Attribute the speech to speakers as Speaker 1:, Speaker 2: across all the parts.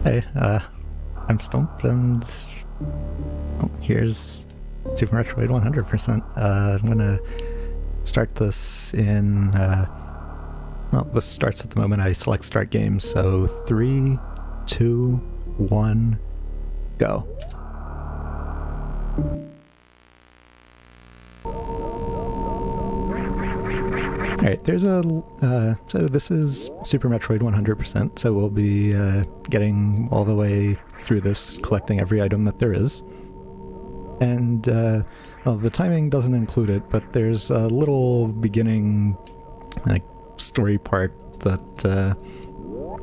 Speaker 1: Hey, I'm Stump, and here's Super Metroid 100%. I'm gonna start this in, well, this starts at the moment I select start game, so 3, 2, 1, go. Alright, there's a, so this is Super Metroid 100%, so we'll be getting all the way through this, collecting every item that there is. And, well, the timing doesn't include it, but there's a little beginning, like, story part that,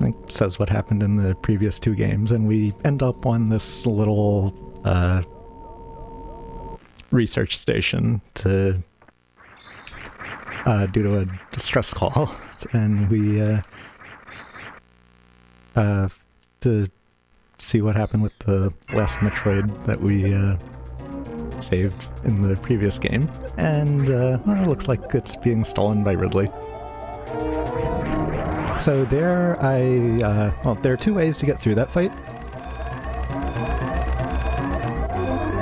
Speaker 1: like, says what happened in the previous two games, and we end up on this little, research station to due to a distress call, and we to see what happened with the last Metroid that we saved in the previous game, and well, it looks like it's being stolen by Ridley. So there well, there are two ways to get through that fight.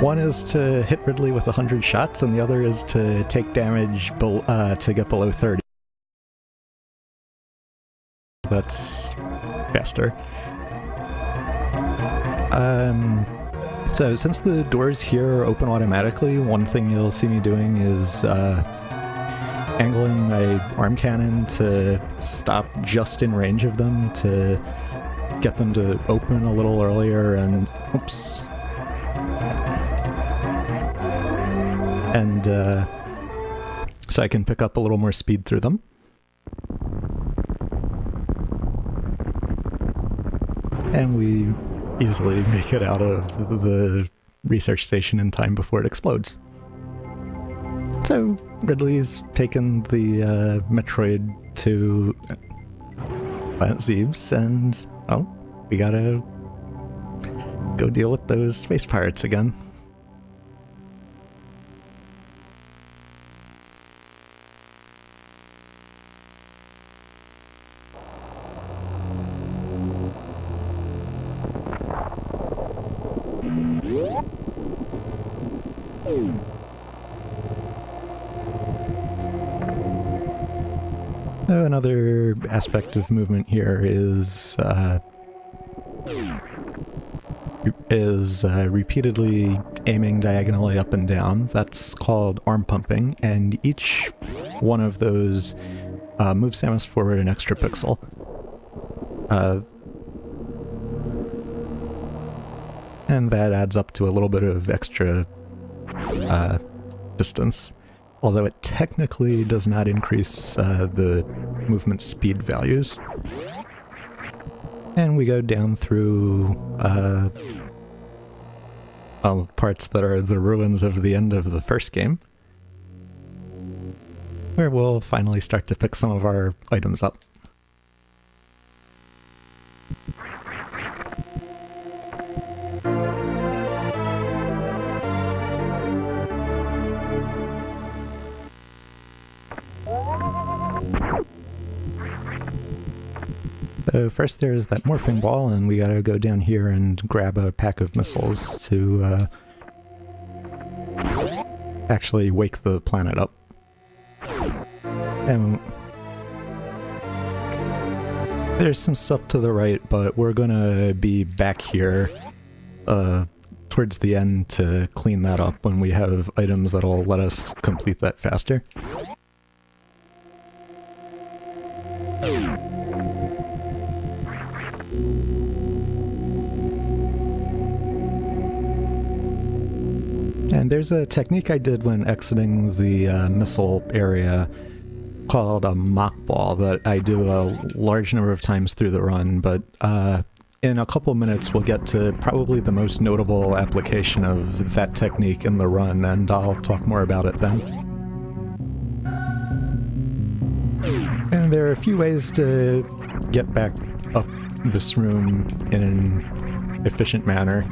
Speaker 1: One is to hit Ridley with 100 shots, and the other is to take damage to get below 30. That's faster. So since the doors here open automatically, one thing you'll see me doing is angling my arm cannon to stop just in range of them to get them to open a little earlier, and oops. And so I can pick up a little more speed through them. And we easily make it out of the research station in time before it explodes. So Ridley's taken the Metroid to Planet Zebes, and oh, we gotta go deal with those space pirates again. Another aspect of movement here is repeatedly aiming diagonally up and down. That's called arm pumping, and each one of those moves Samus forward an extra pixel. And that adds up to a little bit of extra distance, although it technically does not increase the movement speed values. And we go down through parts that are the ruins of the end of the first game, where we'll finally start to pick some of our items up. So first there's that morphing ball, and we gotta go down here and grab a pack of missiles to actually wake the planet up. And there's some stuff to the right, but we're gonna be back here towards the end to clean that up when we have items that'll let us complete that faster. And there's a technique I did when exiting the missile area called a mock ball that I do a large number of times through the run, but in a couple minutes we'll get to probably the most notable application of that technique in the run, and I'll talk more about it then. And there are a few ways to get back up this room in an efficient manner.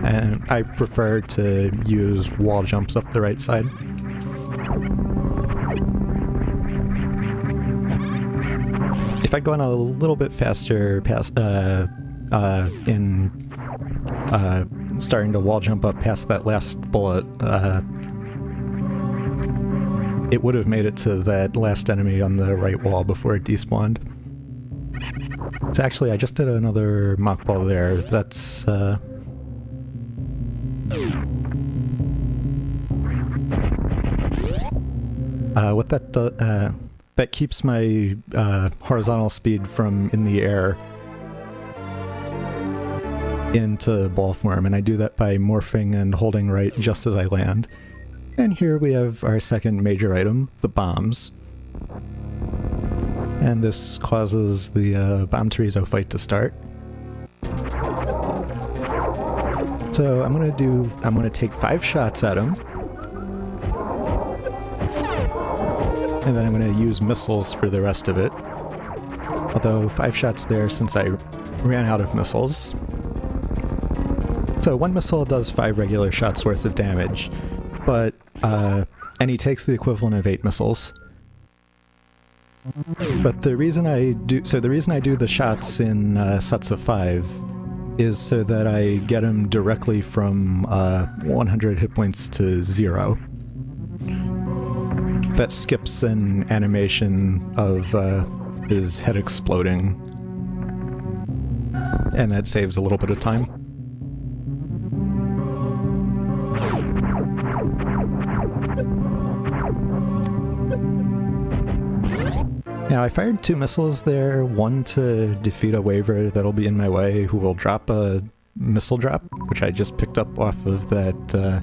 Speaker 1: And I prefer to use wall jumps up the right side. if I'd gone a little bit faster past in starting to wall jump up past that last bullet, it would have made it to that last enemy on the right wall before it despawned. So actually, I just did another mock ball there. That's what that does. That keeps my horizontal speed from in the air into ball form, and I do that by morphing and holding right just as I land. And here we have our second major item, the bombs. And this causes the Bomb Chorizo fight to start. So I'm gonna take 5 shots at him. And then I'm going to use missiles for the rest of it. Although 5 shots there since I ran out of missiles. So 1 missile does 5 regular shots worth of damage, but and he takes the equivalent of 8 missiles. But the reason I do the shots in sets of 5 is so that I get him directly from 100 hit points to 0. That skips an animation of his head exploding, and that saves a little bit of time. Now, I fired 2 missiles there, one to defeat a waver that'll be in my way who will drop a missile drop, which I just picked up off of that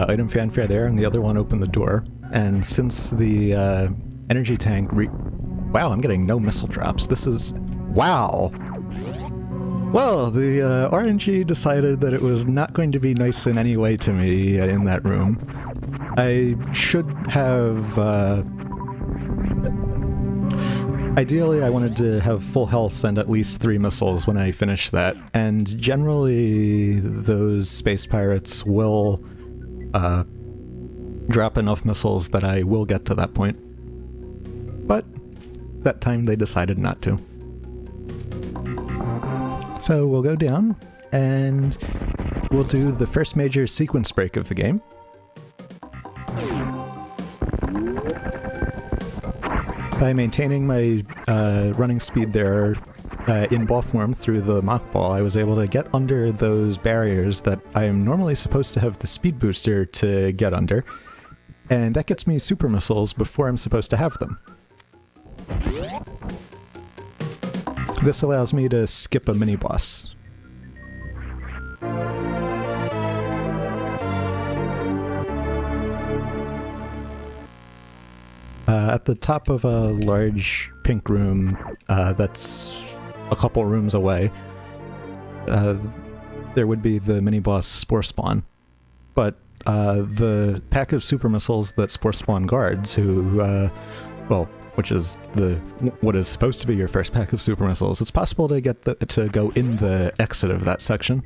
Speaker 1: item fanfare there, and the other one opened the door. And since the energy tank wow, I'm getting no missile drops. This is... wow! Well, the RNG decided that it was not going to be nice in any way to me in that room. I should have... ideally, I wanted to have full health and at least 3 missiles when I finish that, and generally those space pirates will drop enough missiles that I will get to that point. But that time they decided not to. So we'll go down and we'll do the first major sequence break of the game. By maintaining my running speed there in ball form through the mock ball, I was able to get under those barriers that I am normally supposed to have the speed booster to get under, and that gets me super missiles before I'm supposed to have them. This allows me to skip a mini-boss. At the top of a large pink room that's a couple rooms away, there would be the mini-boss Spore Spawn. But the pack of super missiles that Spore Spawn guards, which is what is supposed to be your first pack of super missiles, it's possible to get to go in the exit of that section.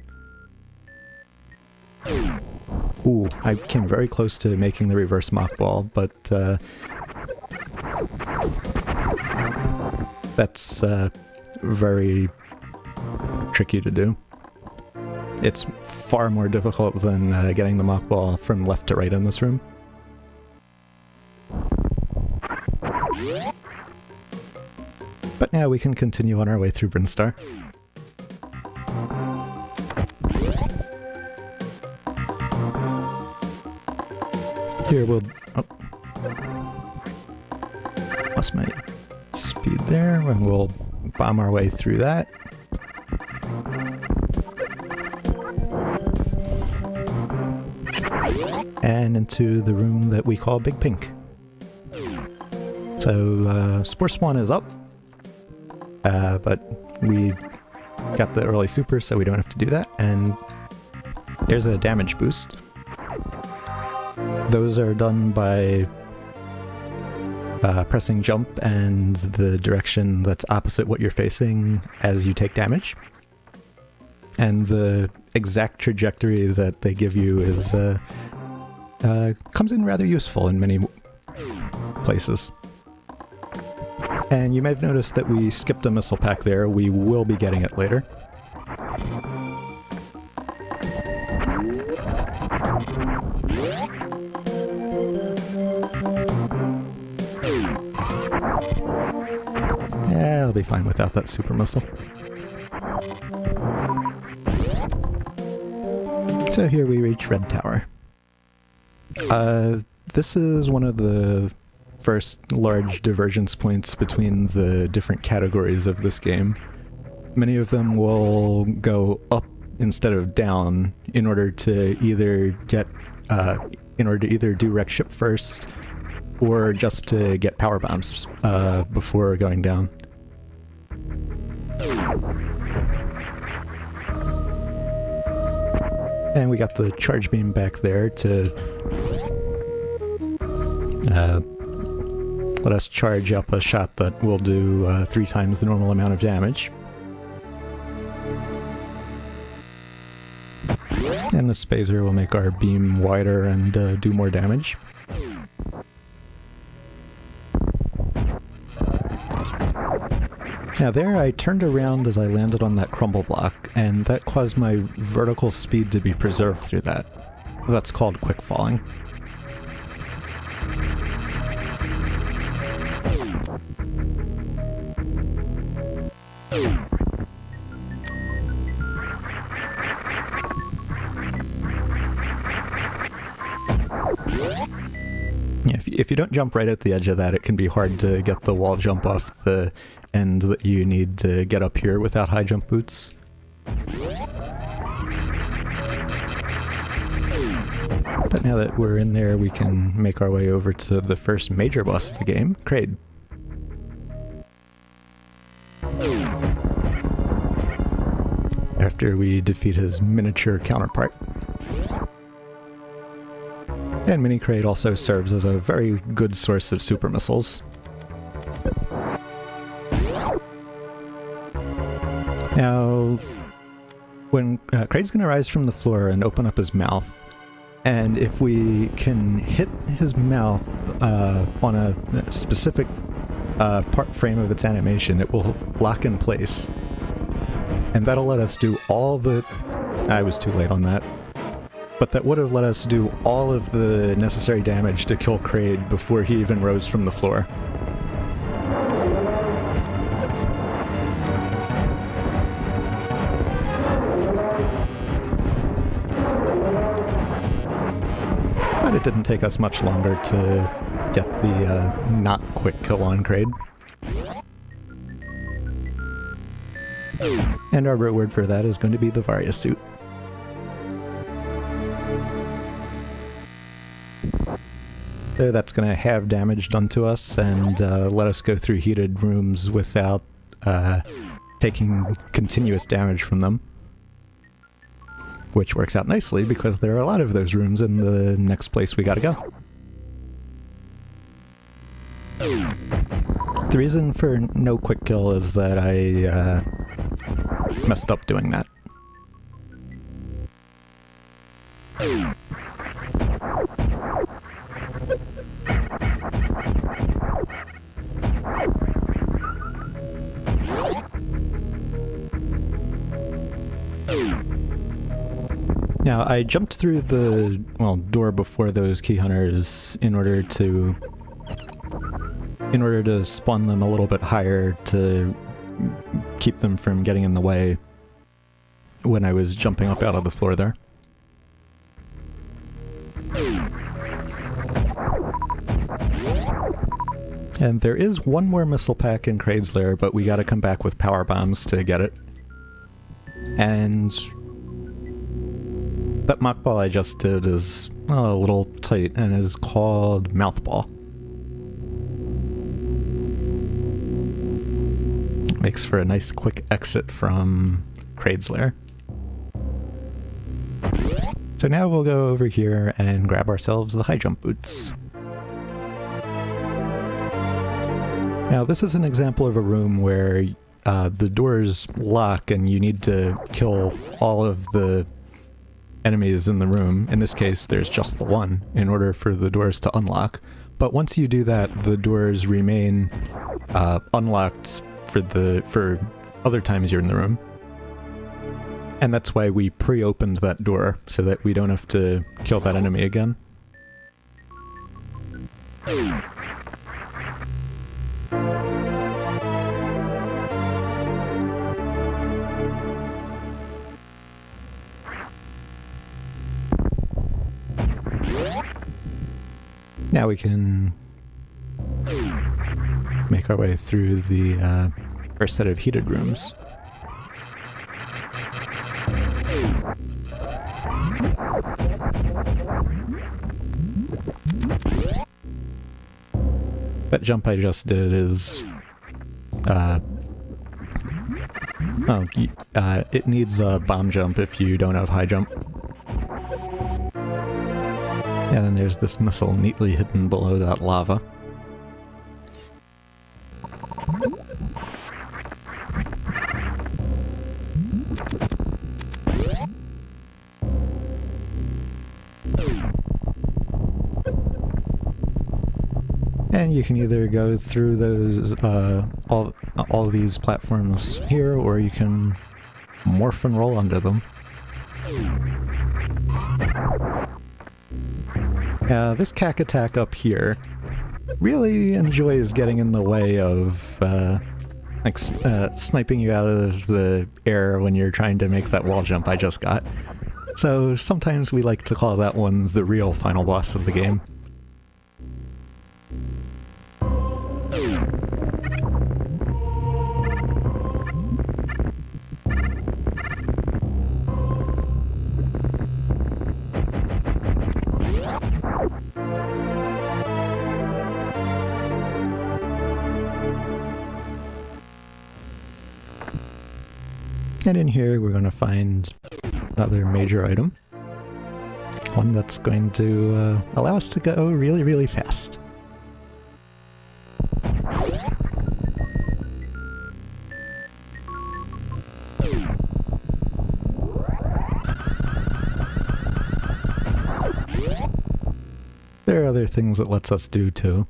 Speaker 1: Ooh, I came very close to making the reverse mock ball, but that's very tricky to do. It's far more difficult than getting the mock ball from left to right in this room. But now we can continue on our way through Brinstar. Here we'll... oh. Lost my speed there, and we'll bomb our way through that. And into the room that we call Big Pink. So, Spore Spawn is up, but we got the early super, so we don't have to do that, and there's a damage boost. Those are done by pressing jump and the direction that's opposite what you're facing as you take damage. And the exact trajectory that they give you is comes in rather useful in many places. And you may have noticed that we skipped a missile pack there. We will be getting it later. Yeah, I'll be fine without that super missile. So here we reach Red Tower. This is one of the first large divergence points between the different categories of this game. Many of them will go up instead of down in order to either get do wreck ship first or just to get power bombs before going down. And we got the charge beam back there to let us charge up a shot that will do 3 times the normal amount of damage. And the spacer will make our beam wider and do more damage. Now there I turned around as I landed on that crumble block, and that caused my vertical speed to be preserved through that. That's called quick falling. Yeah, if you don't jump right at the edge of that, it can be hard to get the wall jump off the end that you need to get up here without high jump boots. But now that we're in there, we can make our way over to the first major boss of the game, Kraid. After we defeat his miniature counterpart. And Mini Kraid also serves as a very good source of super missiles. Now, when Kraid's going to rise from the floor and open up his mouth, and if we can hit his mouth on a specific part frame of its animation, it will lock in place. And that'll let us do all the... I was too late on that. But that would have let us do all of the necessary damage to kill Kraid before he even rose from the floor. But it didn't take us much longer to get the not quick kill on Kraid. And our root word for that is going to be the Varia suit. So that's going to have damage done to us and let us go through heated rooms without taking continuous damage from them. Which works out nicely because there are a lot of those rooms in the next place we gotta go. The reason for no quick kill is that I messed up doing that. Now, I jumped through the, door before those key hunters in order to spawn them a little bit higher to keep them from getting in the way when I was jumping up out of the floor there. And there is one more missile pack in Kraid's lair, but we gotta come back with power bombs to get it. And that mock ball I just did is a little tight and is called Mouth Ball. Makes for a nice quick exit from Kraid's lair. So now we'll go over here and grab ourselves the high jump boots. Now this is an example of a room where the doors lock and you need to kill all of the enemies in the room. In this case, there's just the one in order for the doors to unlock. But once you do that, the doors remain unlocked for other times you're in the room. And that's why we pre-opened that door, so that we don't have to kill that enemy again. Now we can make our way through the first set of heated rooms. That jump I just did is... it needs a bomb jump if you don't have high jump. And then there's this missile neatly hidden below that lava. And you can either go through those, all these platforms here, or you can morph and roll under them. This cack attack up here really enjoys getting in the way of, sniping you out of the air when you're trying to make that wall jump I just got. So sometimes we like to call that one the real final boss of the game. And in here we're going to find another major item. One that's going to allow us to go really, really fast. There are other things it lets us do too.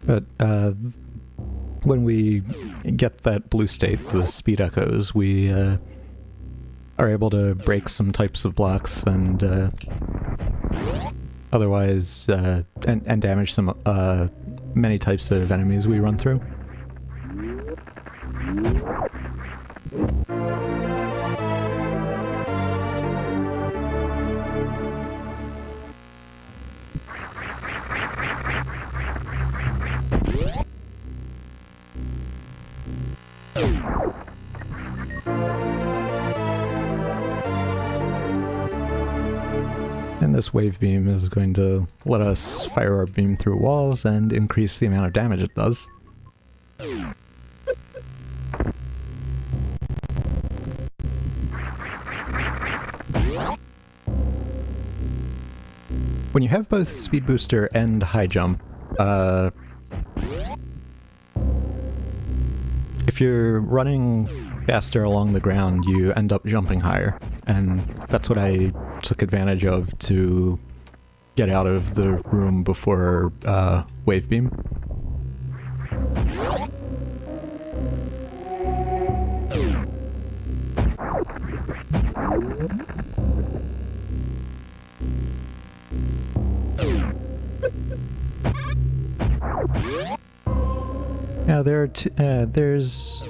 Speaker 1: But when we get that blue state, the speed echoes, we are able to break some types of blocks and otherwise and damage some many types of enemies we run through. And this wave beam is going to let us fire our beam through walls and increase the amount of damage it does. When you have both speed booster and high jump, if you're running faster along the ground, you end up jumping higher, and that's what I took advantage of to get out of the room before wave beam. Now there are there's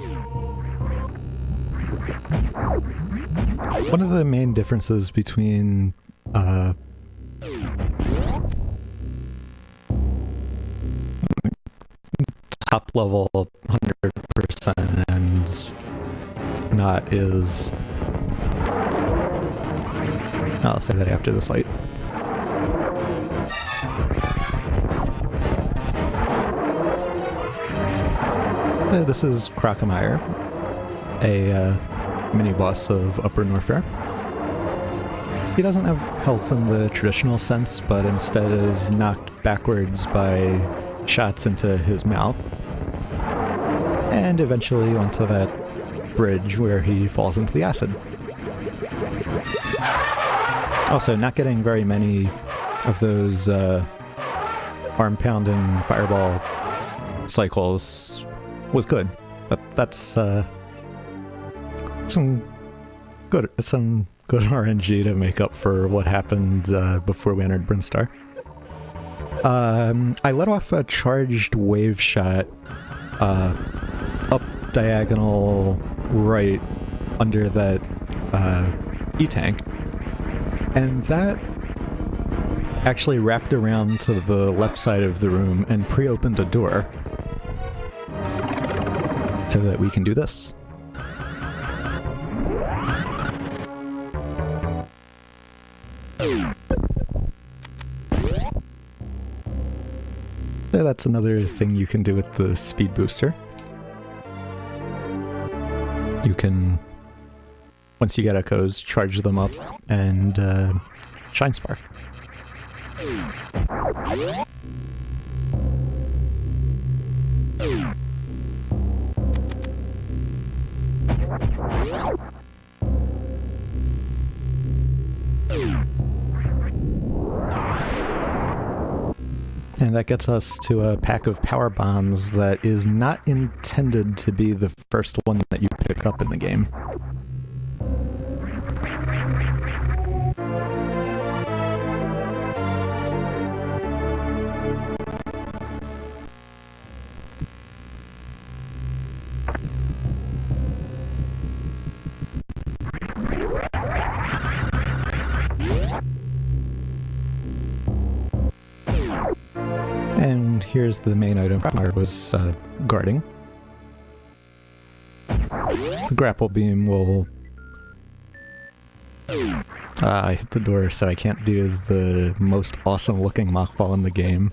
Speaker 1: one of the main differences between top level 100% and not is... I'll say that after this fight. This is Crocomire, a mini-boss of Upper Norfair. He doesn't have health in the traditional sense, but instead is knocked backwards by shots into his mouth, and eventually onto that bridge where he falls into the acid. Also, not getting very many of those arm-pounding fireball cycles was good, but that's some good RNG to make up for what happened before we entered Brinstar. I let off a charged wave shot up diagonal right under that E-tank, and that actually wrapped around to the left side of the room and pre-opened a door so that we can do this. So that's another thing you can do with the speed booster. You can, once you get echoes, charge them up and shine spark. And that gets us to a pack of power bombs that is not intended to be the first one that you pick up in the game. And here's the main item I was guarding. The grapple beam will... I hit the door, so I can't do the most awesome looking mockball in the game.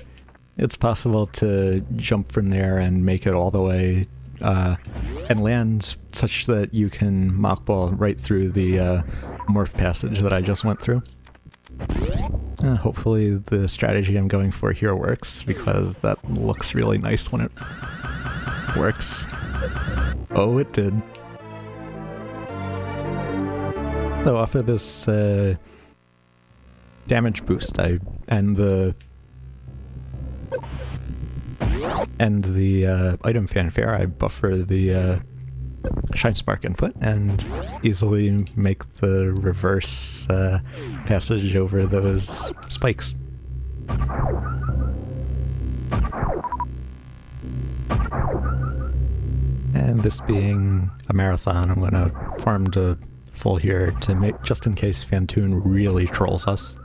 Speaker 1: It's possible to jump from there and make it all the way and land such that you can mockball right through the morph passage that I just went through. Hopefully the strategy I'm going for here works, because that looks really nice when it works. Oh, it did. So off of this damage boost, and the item fanfare, I buffer the shine spark input and easily make the reverse passage over those spikes. And this being a marathon, I'm gonna farm to full here to make, just in case Fantoon really trolls us.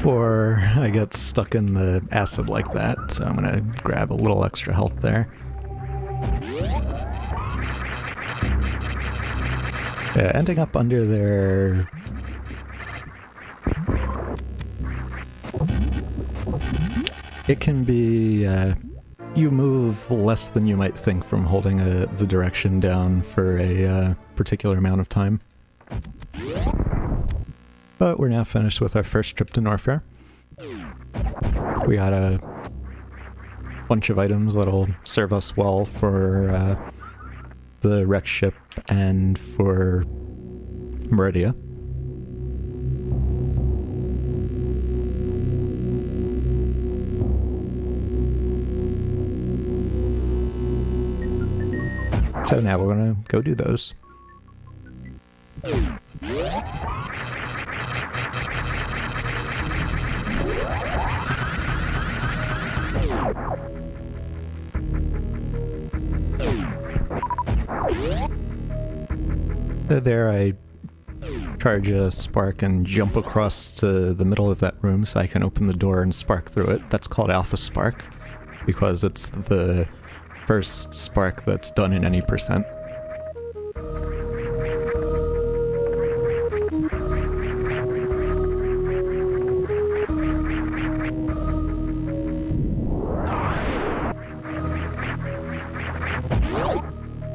Speaker 1: Or I get stuck in the acid like that, so I'm gonna grab a little extra health there. Yeah, ending up under there... It can be... you move less than you might think from holding the direction down for a particular amount of time. But we're now finished with our first trip to Norfair. We got a bunch of items that'll serve us well for the wreck ship and for Meridia. So now we're gonna go do those. So there I charge a spark and jump across to the middle of that room so I can open the door and spark through it. That's called Alpha Spark, because it's the first spark that's done in any percent.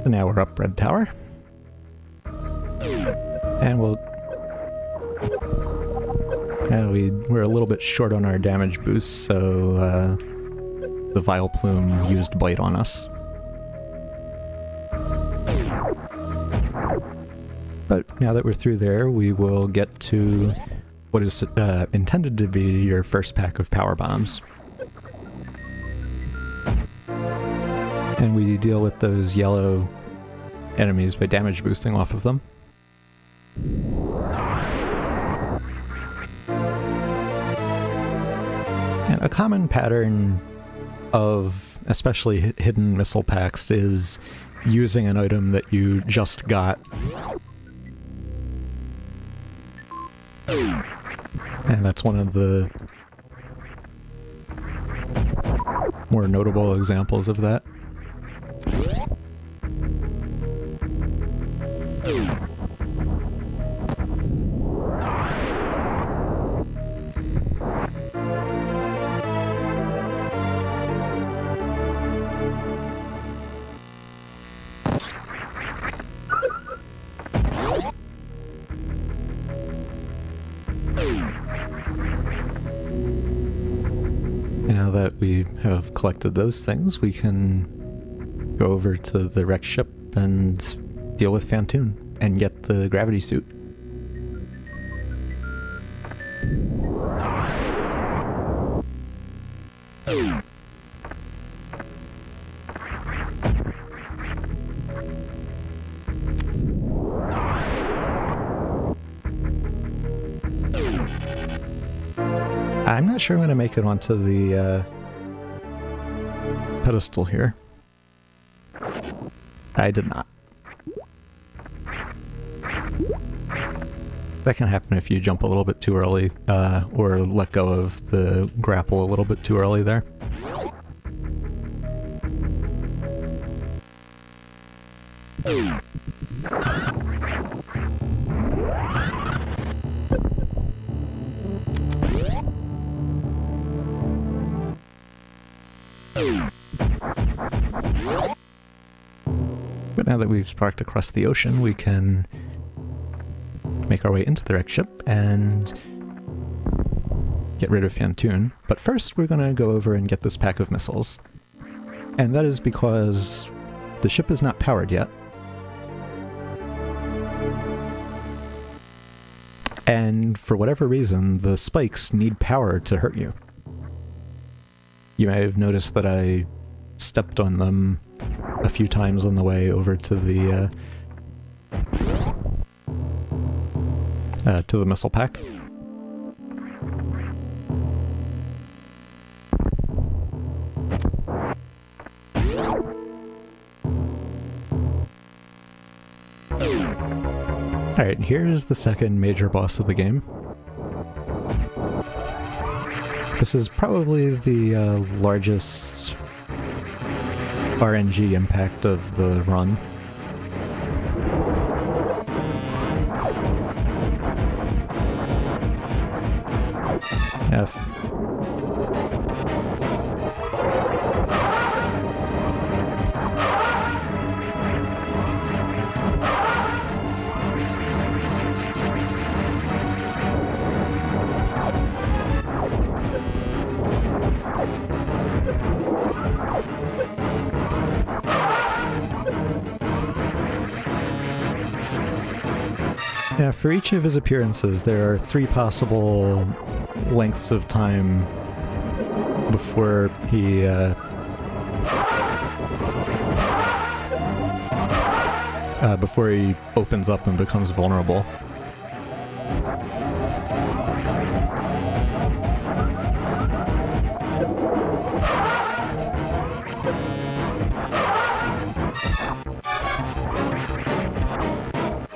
Speaker 1: So now we're up Red Tower. And we're a little bit short on our damage boost, so the Vile Plume used Bite on us. But now that we're through there, we will get to what is intended to be your first pack of power bombs. And we deal with those yellow enemies by damage boosting off of them. And a common pattern of especially hidden missile packs is using an item that you just got. And that's one of the more notable examples of that. Now that we have collected those things, we can go over to the wrecked ship and deal with Fantoon and get the gravity suit. I'm not sure I'm going to make it onto the pedestal here. I did not. That can happen if you jump a little bit too early, or let go of the grapple a little bit too early there. But now that we've sparked across the ocean, we can make our way into the wrecked ship and get rid of Fantoon. But first we're going to go over and get this pack of missiles. And that is because the ship is not powered yet. And for whatever reason, the spikes need power to hurt you. You may have noticed that I stepped on them a few times on the way over to the missile pack. Alright, here's the second major boss of the game. This is probably the largest RNG impact of the run. F. Yeah, for each of his appearances, there are 3 possible lengths of time before he opens up and becomes vulnerable.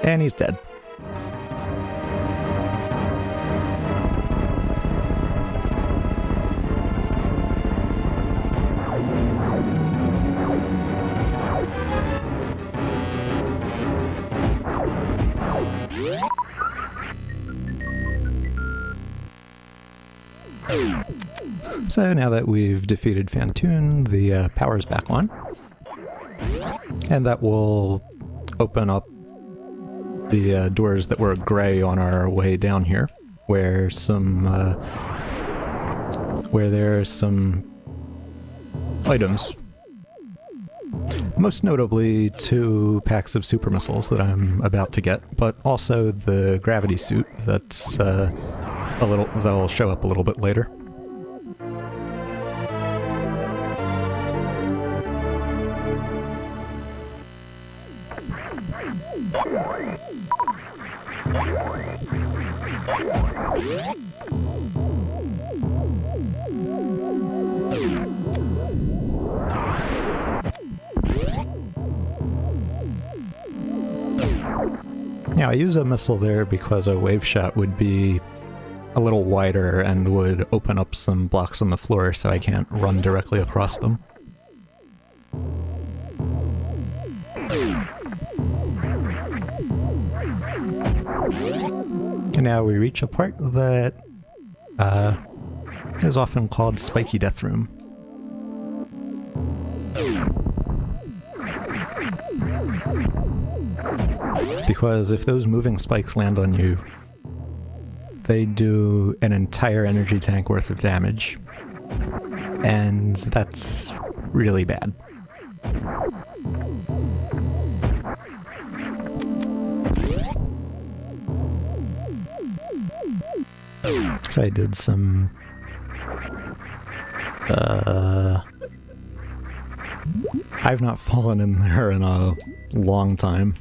Speaker 1: And he's dead. So now that we've defeated Fantoon, the power's back on. And that will open up the doors that were gray on our way down here, where there are some items. Most notably, 2 packs of super missiles that I'm about to get, but also the gravity suit that's that'll show up a little bit later. Now, I use a missile there because a wave shot would be a little wider and would open up some blocks on the floor so I can't run directly across them. And now we reach a part that is often called Spiky Death Room. Because if those moving spikes land on you, they do an entire energy tank worth of damage. And that's really bad. So I did some... I've not fallen in there in a long time.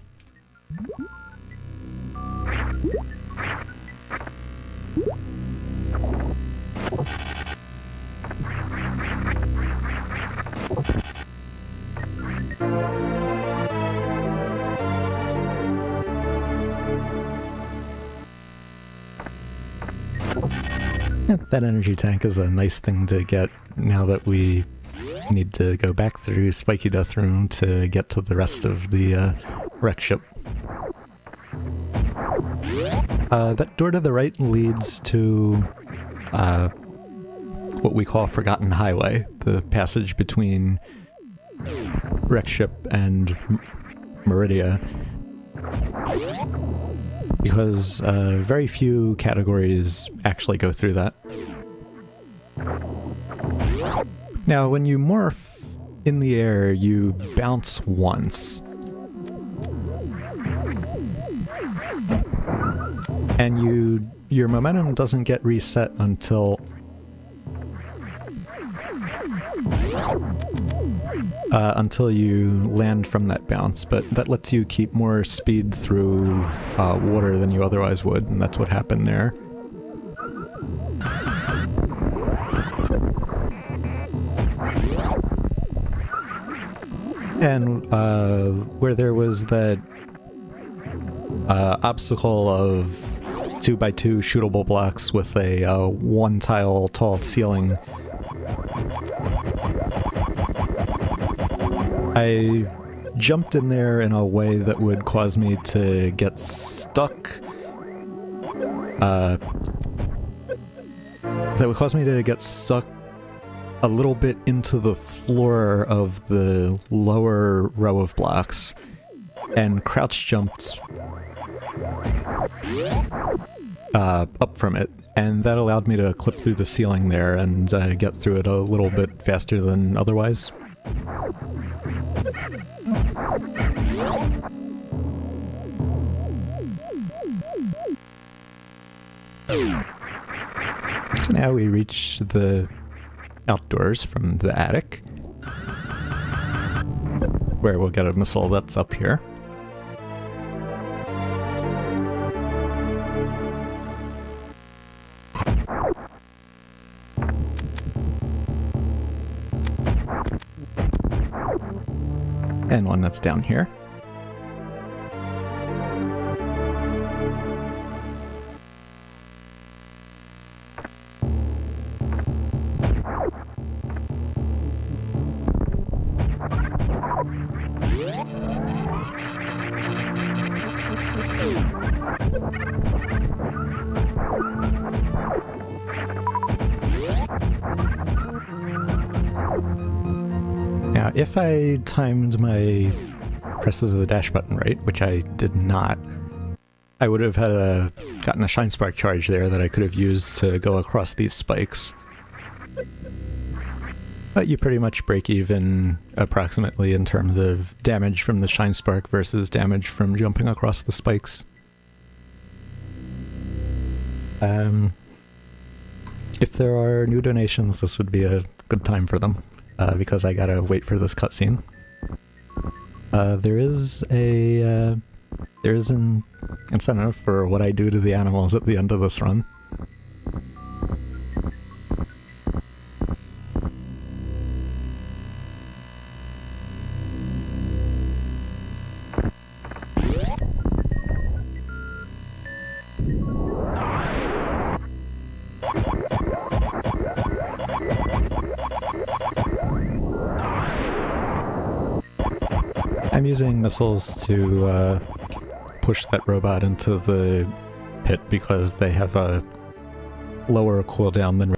Speaker 1: That energy tank is a nice thing to get now that we need to go back through Spiky Death Room to get to the rest of the wreck ship. That door to the right leads to what we call Forgotten Highway, the passage between wreck ship and Meridia. Because very few categories actually go through that. Now, when you morph in the air, you bounce once. And your momentum doesn't get reset until you land from that bounce, but that lets you keep more speed through water than you otherwise would, and that's what happened there. And where there was that obstacle of 2x2 shootable blocks with a 1-tile tall ceiling, I jumped in there in a way that would cause me to get stuck. A little bit into the floor of the lower row of blocks, and crouch jumped up from it, and that allowed me to clip through the ceiling there and get through it a little bit faster than otherwise. So now we reach the outdoors from the attic, where we'll get a missile that's up here. And one that's down here. Now, if I timed my presses of the dash button right, which I did not, I would have had gotten a Shine Spark charge there that I could have used to go across these spikes. But you pretty much break even approximately in terms of damage from the Shine Spark versus damage from jumping across the spikes. If there are new donations, this would be a good time for them, because I gotta wait for this cutscene. There is an incentive for what I do to the animals at the end of this run. I'm using missiles to push that robot into the pit because they have a lower cooldown than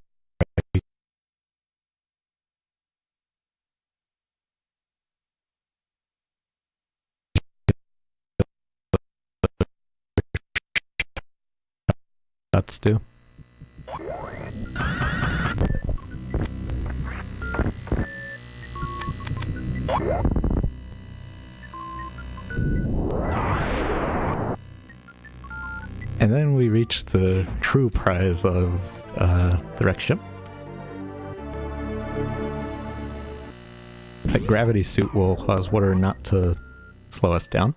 Speaker 1: robots do. And then we reach the true prize of the wrecked ship. The gravity suit will cause water not to slow us down.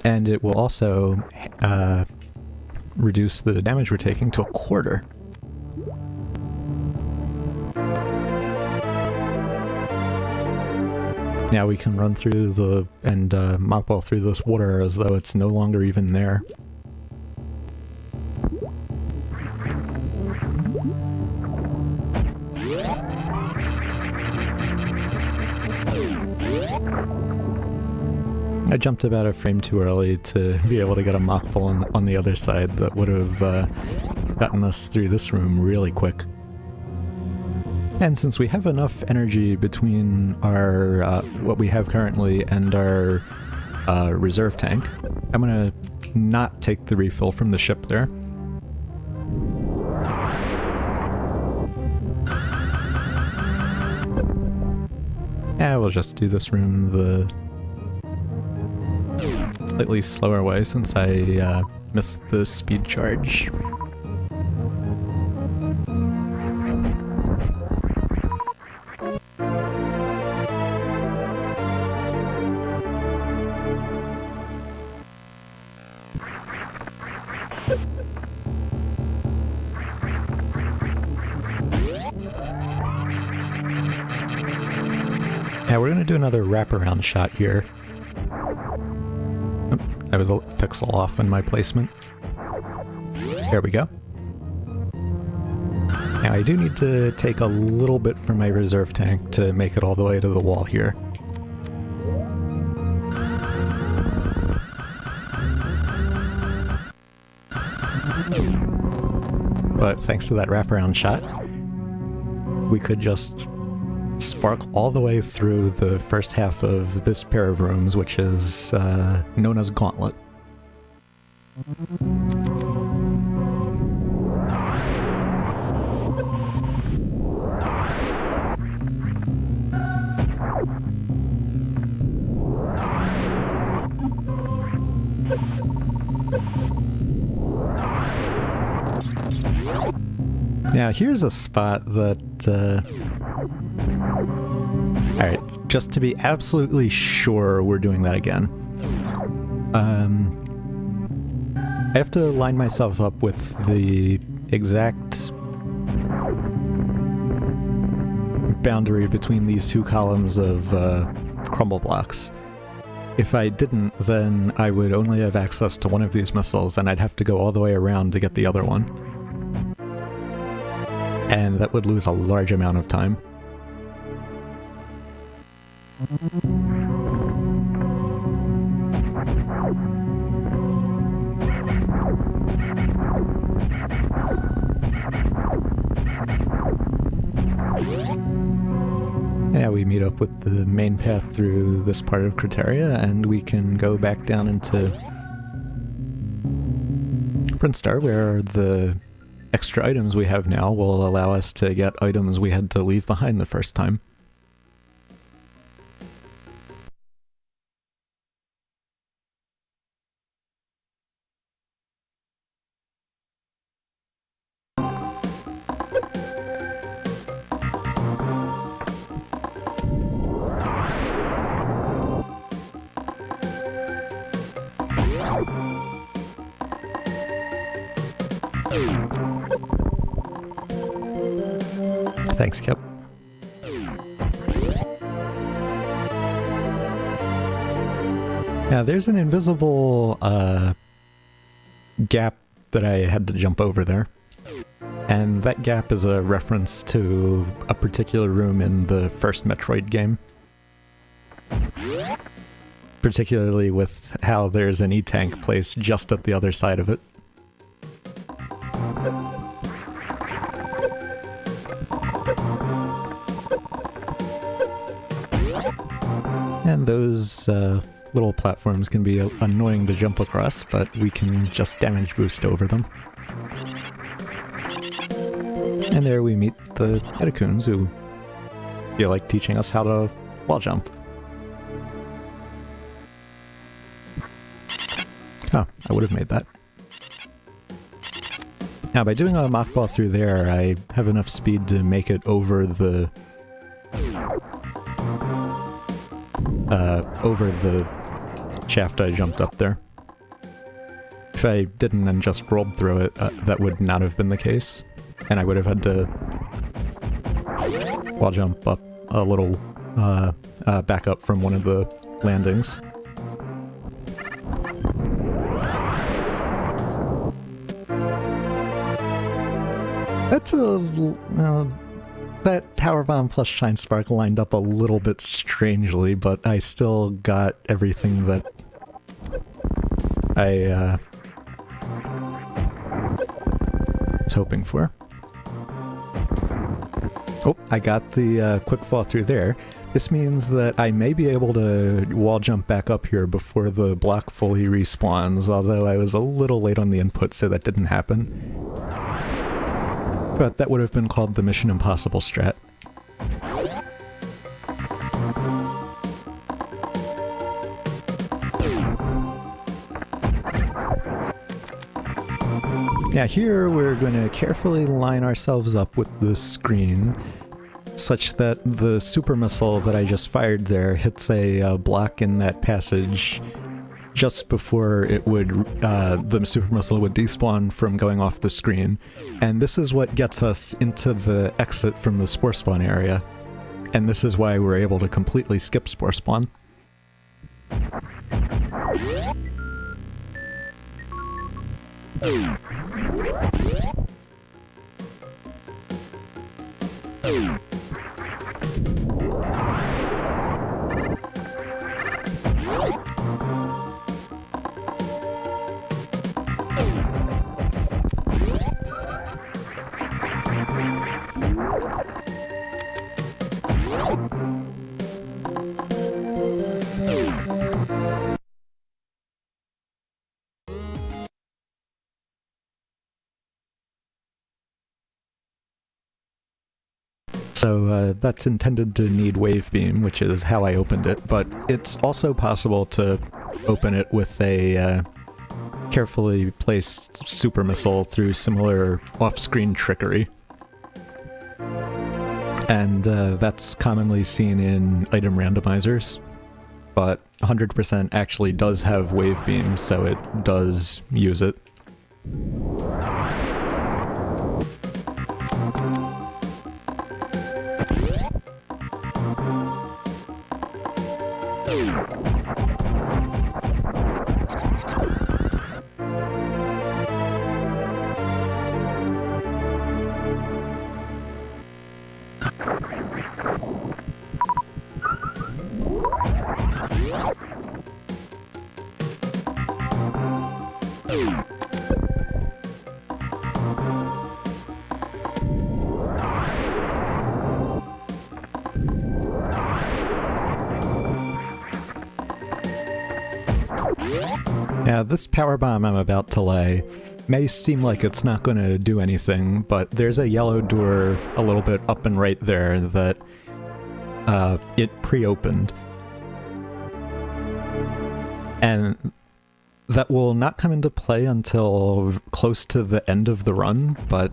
Speaker 1: And it will also reduce the damage we're taking to a quarter. Now we can run through and mockball through this water as though it's no longer even there. I jumped about a frame too early to be able to get a mockball on the other side that would have gotten us through this room really quick. And since we have enough energy between our what we have currently and our reserve tank, I'm gonna not take the refill from the ship there. Yeah, we'll just do this room the slightly slower way since I missed the speed charge. Now we're going to do another wraparound shot here. Oh, I was a pixel off in my placement. There we go. Now I do need to take a little bit from my reserve tank to make it all the way to the wall here. But thanks to that wraparound shot, we could just spark all the way through the first half of this pair of rooms, which is known as Gauntlet. Now here's a spot that alright, just to be absolutely sure we're doing that again. I have to line myself up with the exact boundary between these two columns of crumble blocks. If I didn't, then I would only have access to one of these missiles, and I'd have to go all the way around to get the other one. And that would lose a large amount of time. Now we meet up with the main path through this part of Criteria, and we can go back down into Printstar, where the extra items we have now will allow us to get items we had to leave behind the first time. Thanks, Kip. Now, there's an invisible gap that I had to jump over there. And that gap is a reference to a particular room in the first Metroid game. Particularly with how there's an E-tank placed just at the other side of it. And those little platforms can be annoying to jump across, but we can just damage boost over them. And there we meet the Etacoons, who feel like teaching us how to wall jump. Oh, I would have made that. Now, by doing a mock ball through there, I have enough speed to make it over the shaft I jumped up there. If I didn't and just rolled through it, that would not have been the case, and I would have had to wall jump up a little back up from one of the landings. That's that Power Bomb plus Shine Spark lined up a little bit strangely, but I still got everything that I was hoping for. Oh, I got the quick fall through there. This means that I may be able to wall jump back up here before the block fully respawns, although I was a little late on the input, so that didn't happen. But that would have been called the Mission Impossible strat. Yeah, here we're going to carefully line ourselves up with the screen such that the super missile that I just fired there hits a block in that passage just before it would, the super missile would despawn from going off the screen. And this is what gets us into the exit from the Spore Spawn area. And this is why we're able to completely skip Spore Spawn. So that's intended to need Wave Beam, which is how I opened it, but it's also possible to open it with a carefully placed super missile through similar off-screen trickery. And that's commonly seen in item randomizers, but 100% actually does have Wave Beam, so it does use it. Now, this power bomb I'm about to lay may seem like it's not going to do anything, but there's a yellow door a little bit up and right there that it pre-opened. And that will not come into play until close to the end of the run, but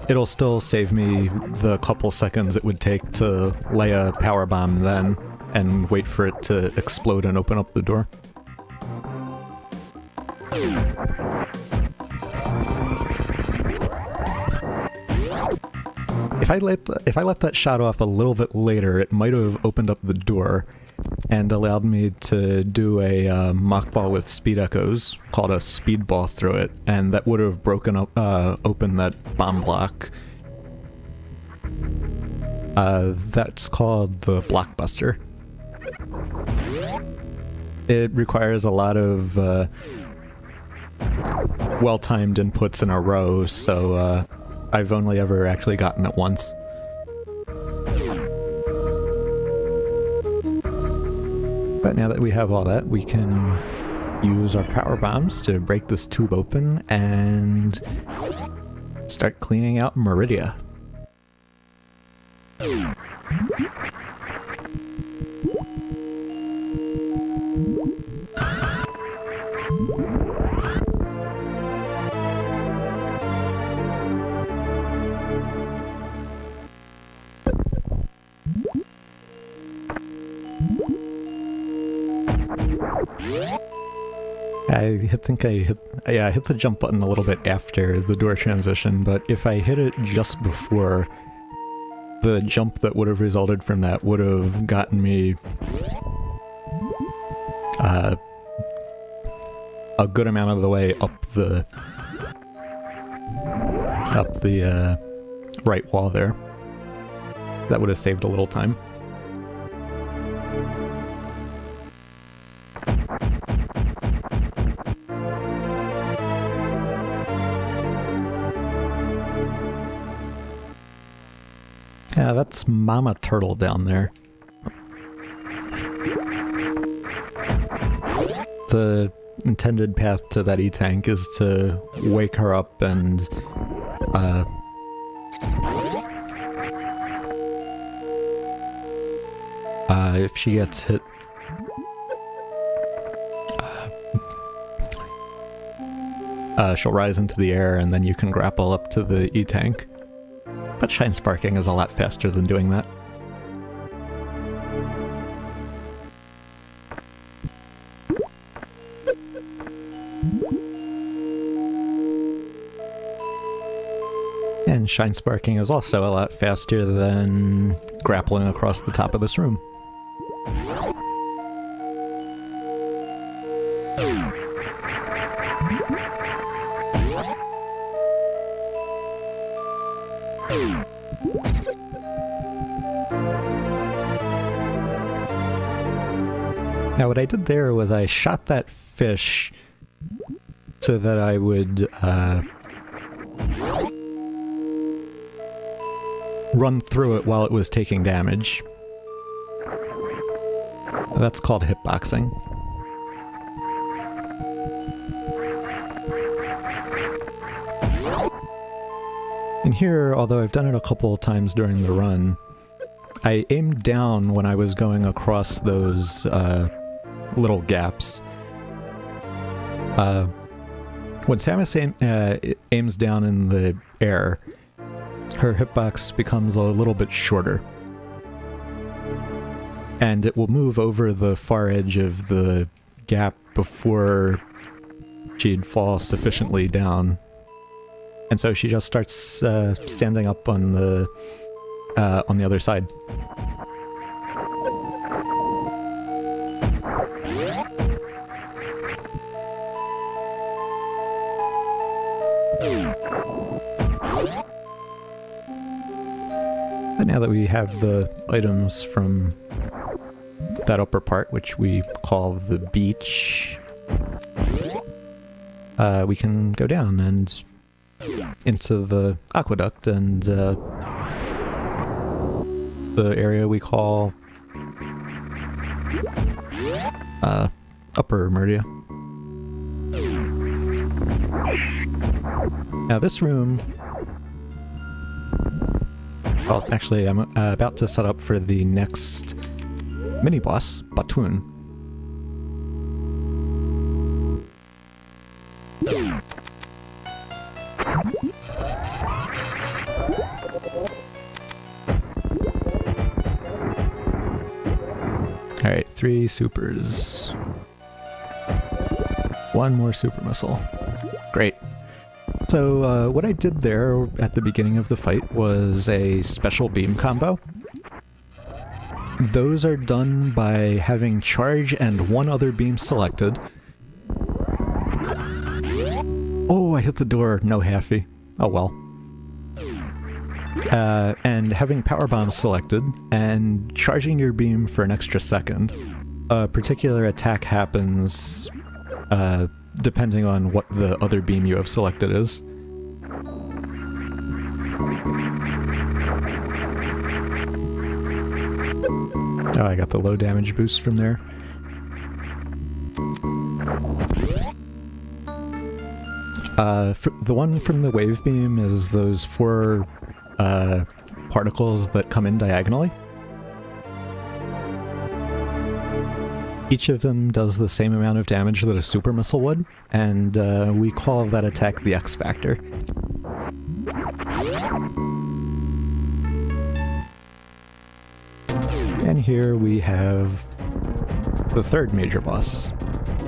Speaker 1: it'll still save me the couple seconds it would take to lay a power bomb then and wait for it to explode and open up the door. If I let that shot off a little bit later, it might have opened up the door and allowed me to do a mock ball with speed echoes called a speed ball through it, and that would have broken up open that bomb block. That's called the blockbuster. It requires a lot of well-timed inputs in a row, so I've only ever actually gotten it once. But now that we have all that, we can use our power bombs to break this tube open and start cleaning out Meridia. I hit the jump button a little bit after the door transition, but if I hit it just before, the jump that would have resulted from that would have gotten me a good amount of the way up the right wall there. That would have saved a little time. Yeah, that's Mama Turtle down there. The intended path to that E-tank is to wake her up and if she gets hit, she'll rise into the air and then you can grapple up to the E-tank. But Shine Sparking is a lot faster than doing that. And Shine Sparking is also a lot faster than grappling across the top of this room. Now what I did there was I shot that fish so that I would run through it while it was taking damage. That's called hitboxing. And here, although I've done it a couple of times during the run, I aimed down when I was going across those little gaps. When Samus aims down in the air, her hitbox becomes a little bit shorter. And it will move over the far edge of the gap before she'd fall sufficiently down. And so she just starts standing up on the other side. But now that we have the items from that upper part, which we call the beach, we can go down and into the aqueduct and the area we call Upper Meridia. Now this room... Well, actually, I'm about to set up for the next mini-boss, Batun. Alright, 3 supers. 1 more super missile. Great. So what I did there at the beginning of the fight was a special beam combo. Those are done by having charge and 1 other beam selected. Oh, I hit the door. No halfie. Oh well. And having power bombs selected and charging your beam for an extra second. A particular attack happens depending on what the other beam you have selected is. Oh, I got the low damage boost from there. The one from the wave beam is those 4 particles that come in diagonally. Each of them does the same amount of damage that a super missile would, and we call that attack the X Factor. And here we have the 3rd major boss,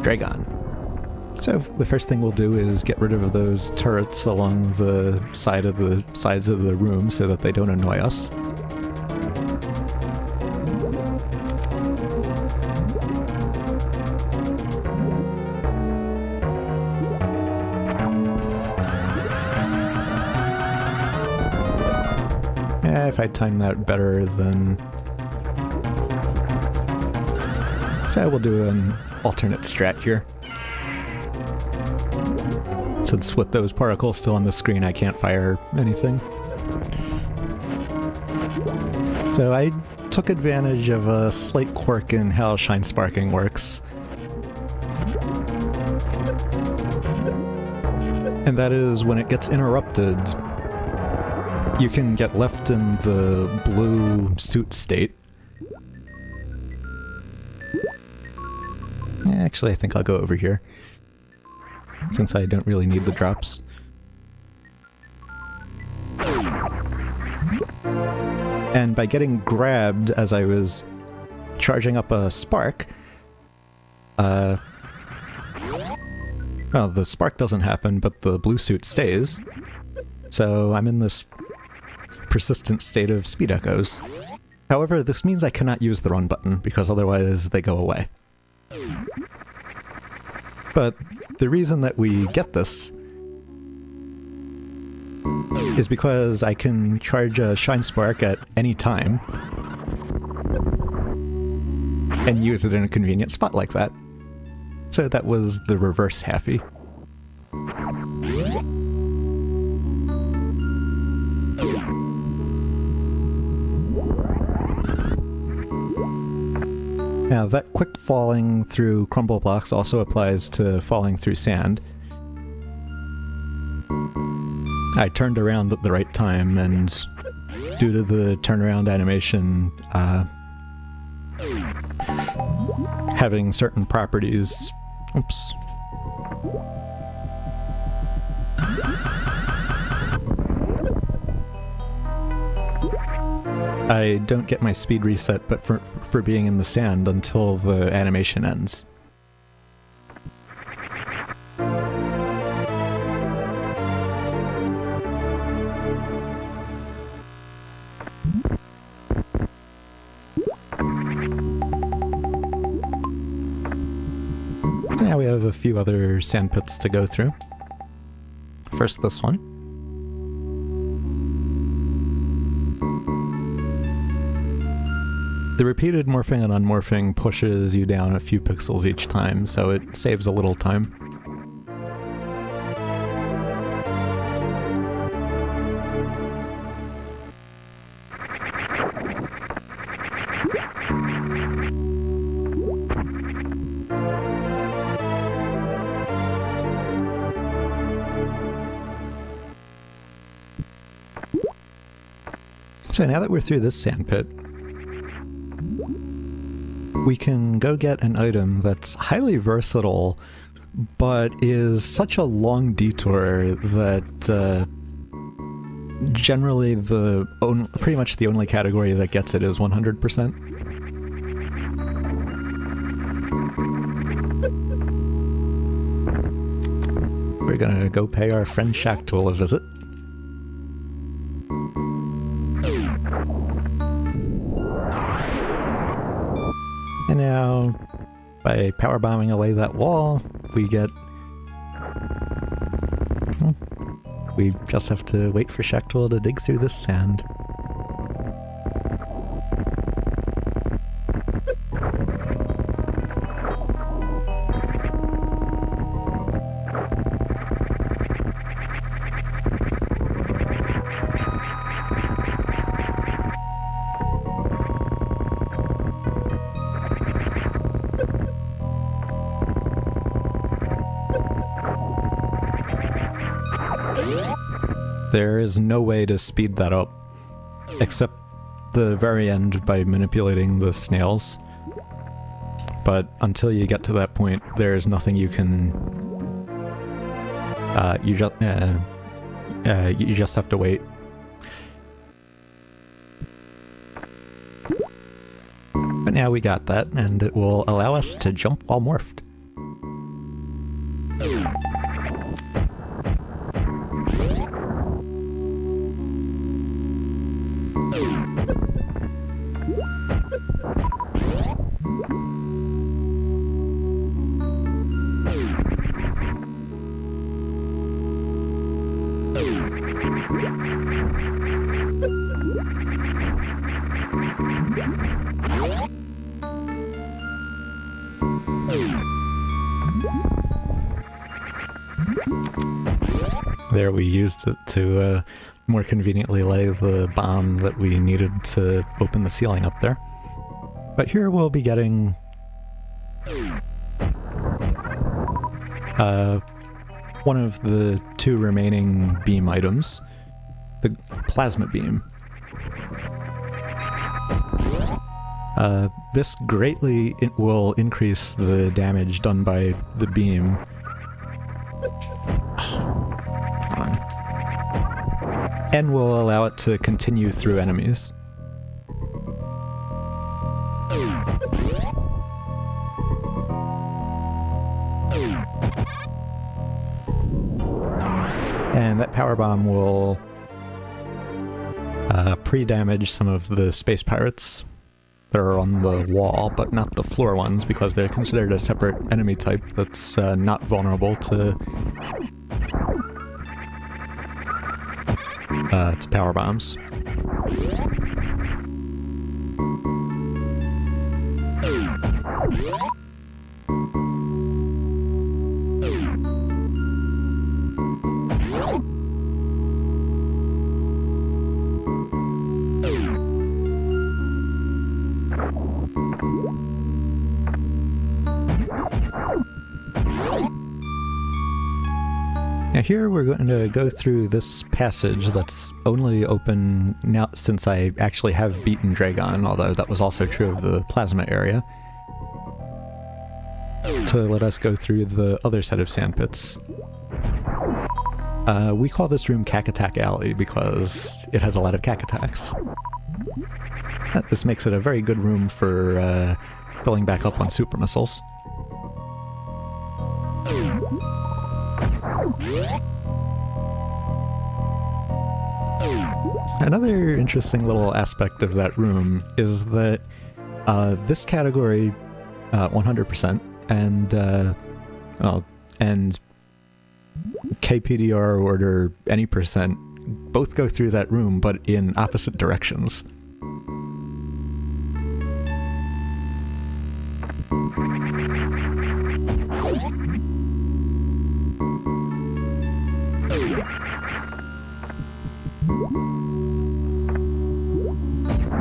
Speaker 1: Dragon. So the first thing we'll do is get rid of those turrets along the sides of the room so that they don't annoy us. If I time that better, then... So we'll do an alternate strat here. Since with those particles still on the screen, I can't fire anything. So I took advantage of a slight quirk in how Shine Sparking works. And that is when it gets interrupted, you can get left in the blue suit state. Actually, I think I'll go over here, since I don't really need the drops. And by getting grabbed as I was charging up a spark, well, the spark doesn't happen, but the blue suit stays. So I'm in this persistent state of speed echoes. However, this means I cannot use the run button, because otherwise they go away. But the reason that we get this is because I can charge a Shine Spark at any time and use it in a convenient spot like that. So that was the reverse halfie. Now that quick falling through crumble blocks also applies to falling through sand. I turned around at the right time, and due to the turnaround animation having certain properties... Oops. I don't get my speed reset, but for being in the sand until the animation ends. So now we have a few other sand pits to go through. First, this one. The repeated morphing and unmorphing pushes you down a few pixels each time, so it saves a little time. So now that we're through this sandpit, we can go get an item that's highly versatile, but is such a long detour that generally pretty much the only category that gets it is 100%. We're gonna go pay our friend Shacktool a visit. And now, by powerbombing away that wall, we get... we just have to wait for Shacktool to dig through this sand. There is no way to speed that up, except the very end by manipulating the snails. But until you get to that point, there's nothing you can... you just have to wait. But now we got that, and it will allow us to jump while morphed. There we used it to more conveniently lay the bomb that we needed to open the ceiling up there. But here we'll be getting one of the two remaining beam items, the plasma beam. This greatly will increase the damage done by the beam. And will allow it to continue through enemies. And that power bomb will pre-damage some of the space pirates that are on the wall, but not the floor ones, because they're considered a separate enemy type that's not vulnerable to power bombs. Now here we're going to go through this passage that's only open now since I actually have beaten Dragon, although that was also true of the plasma area, to let us go through the other set of sandpits. We call this room Cack-Attack Alley because it has a lot of cack-attacks. This makes it a very good room for filling back up on super missiles. Another interesting little aspect of that room is that this category, 100%, and KPDR order any percent both go through that room, but in opposite directions.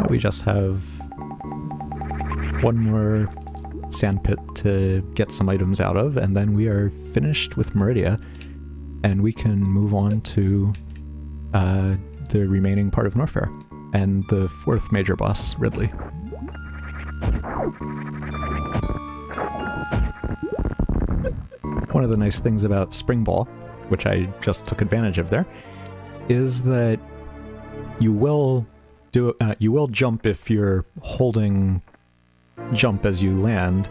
Speaker 1: We just have one more sandpit to get some items out of, and then we are finished with Meridia, and we can move on to the remaining part of Norfair. and the fourth major boss, Ridley. One of the nice things about Spring Ball, which I just took advantage of there, is that you will jump if you're holding jump as you land,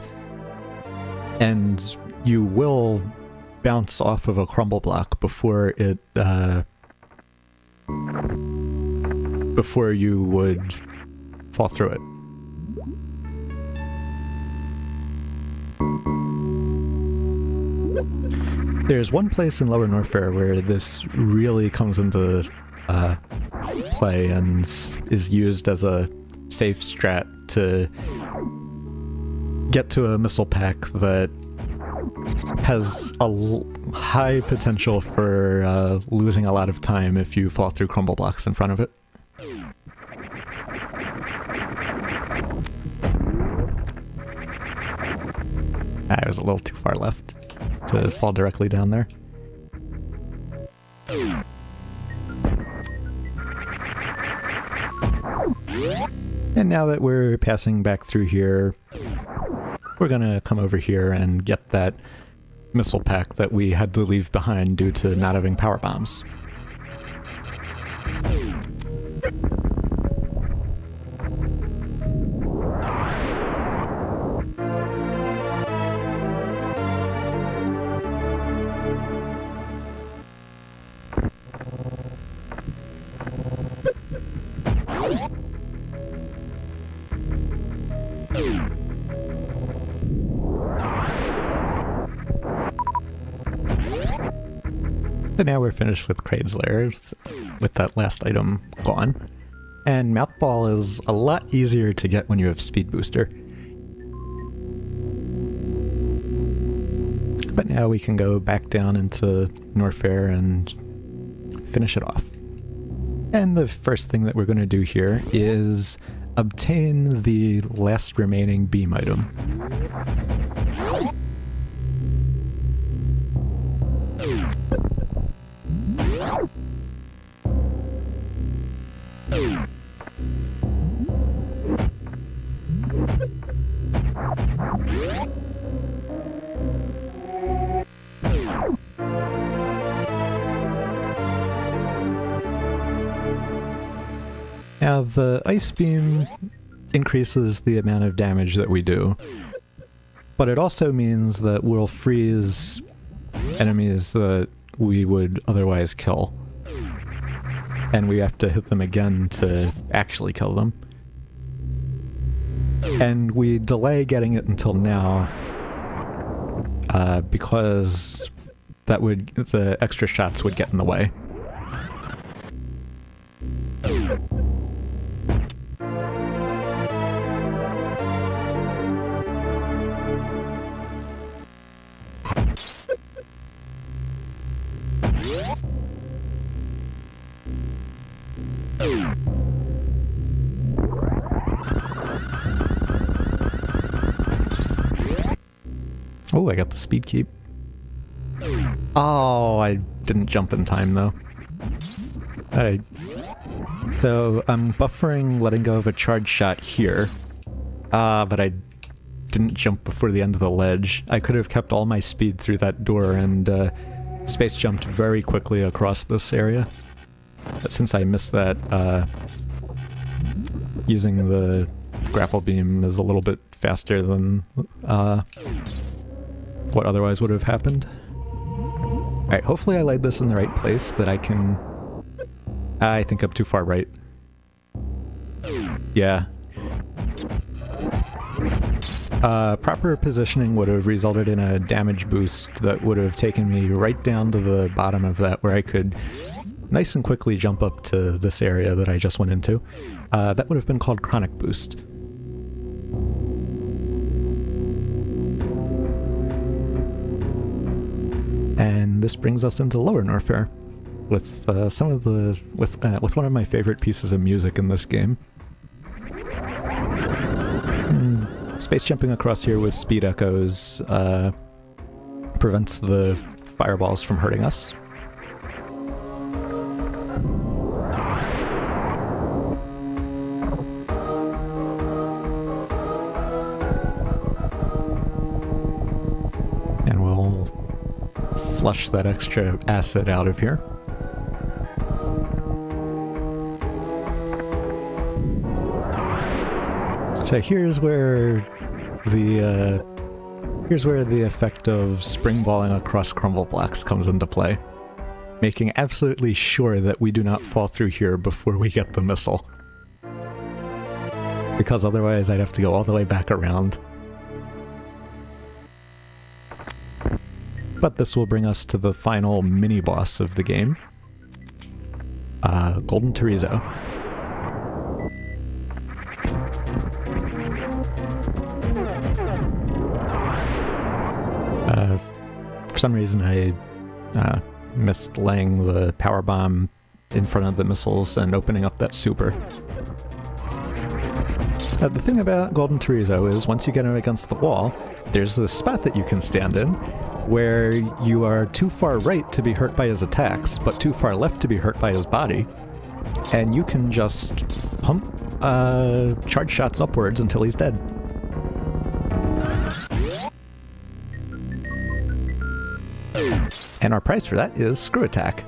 Speaker 1: and you will bounce off of a crumble block before you would fall through it. There's one place in Lower Norfair where this really comes into play and is used as a safe strat to get to a missile pack that has a high potential for losing a lot of time if you fall through crumble blocks in front of it. I was a little too far left to fall directly down there. And now that we're passing back through here, we're gonna come over here and get that missile pack that we had to leave behind due to not having power bombs. So now we're finished with Kraid's Lair, with that last item gone. And Mouth Ball is a lot easier to get when you have Speed Booster. But now we can go back down into Norfair and finish it off. And the first thing that we're going to do here is obtain the last remaining beam item. Now, the Ice Beam increases the amount of damage that we do, but it also means that we'll freeze enemies that we would otherwise kill. And we have to hit them again to actually kill them. And we delay getting it until now, because the extra shots would get in the way. Oh, I got the speed keep. Oh, I didn't jump in time though. Alright. So I'm buffering letting go of a charge shot here. But I didn't jump before the end of the ledge. I could have kept all my speed through that door and space jumped very quickly across this area. But since I missed that, using the grapple beam is a little bit faster than what otherwise would have happened. Alright, hopefully I laid this in the right place that I can... I think I'm too far right. Yeah. Proper positioning would have resulted in a damage boost that would have taken me right down to the bottom of that, where I could nice and quickly jump up to this area that I just went into. That would have been called Chronic Boost. And this brings us into Lower Norfair, with with one of my favorite pieces of music in this game. And space jumping across here with speed echoes prevents the fireballs from hurting us. flush that extra acid out of here. So here's where the effect of springballing across crumble blocks comes into play, making absolutely sure that we do not fall through here before we get the missile. Because otherwise I'd have to go all the way back around. But this will bring us to the final mini-boss of the game, Golden Chorizo. For some reason I missed laying the power bomb in front of the missiles and opening up that super. The thing about Golden Chorizo is once you get him against the wall, there's this spot that you can stand in where you are too far right to be hurt by his attacks, but too far left to be hurt by his body, and you can just pump charge shots upwards until he's dead. And our prize for that is Screw Attack.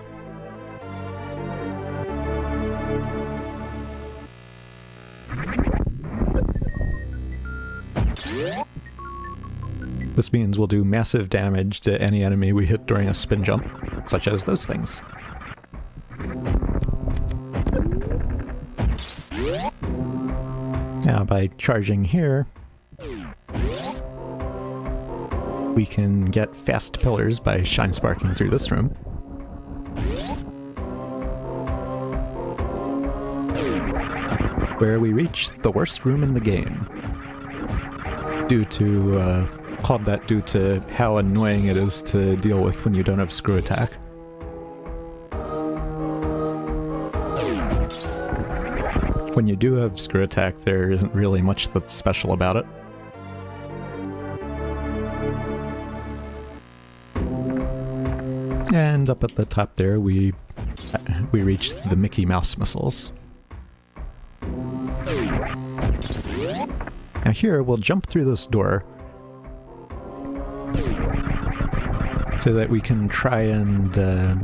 Speaker 1: This means we'll do massive damage to any enemy we hit during a spin jump, such as those things. Now, by charging here, we can get fast pillars by shine sparking through this room. Where we reach the worst room in the game. Due to how annoying it is to deal with when you don't have Screw Attack. When you do have Screw Attack, there isn't really much that's special about it. And up at the top there, we reach the Mickey Mouse missiles. Now here, we'll jump through this door so that we can try and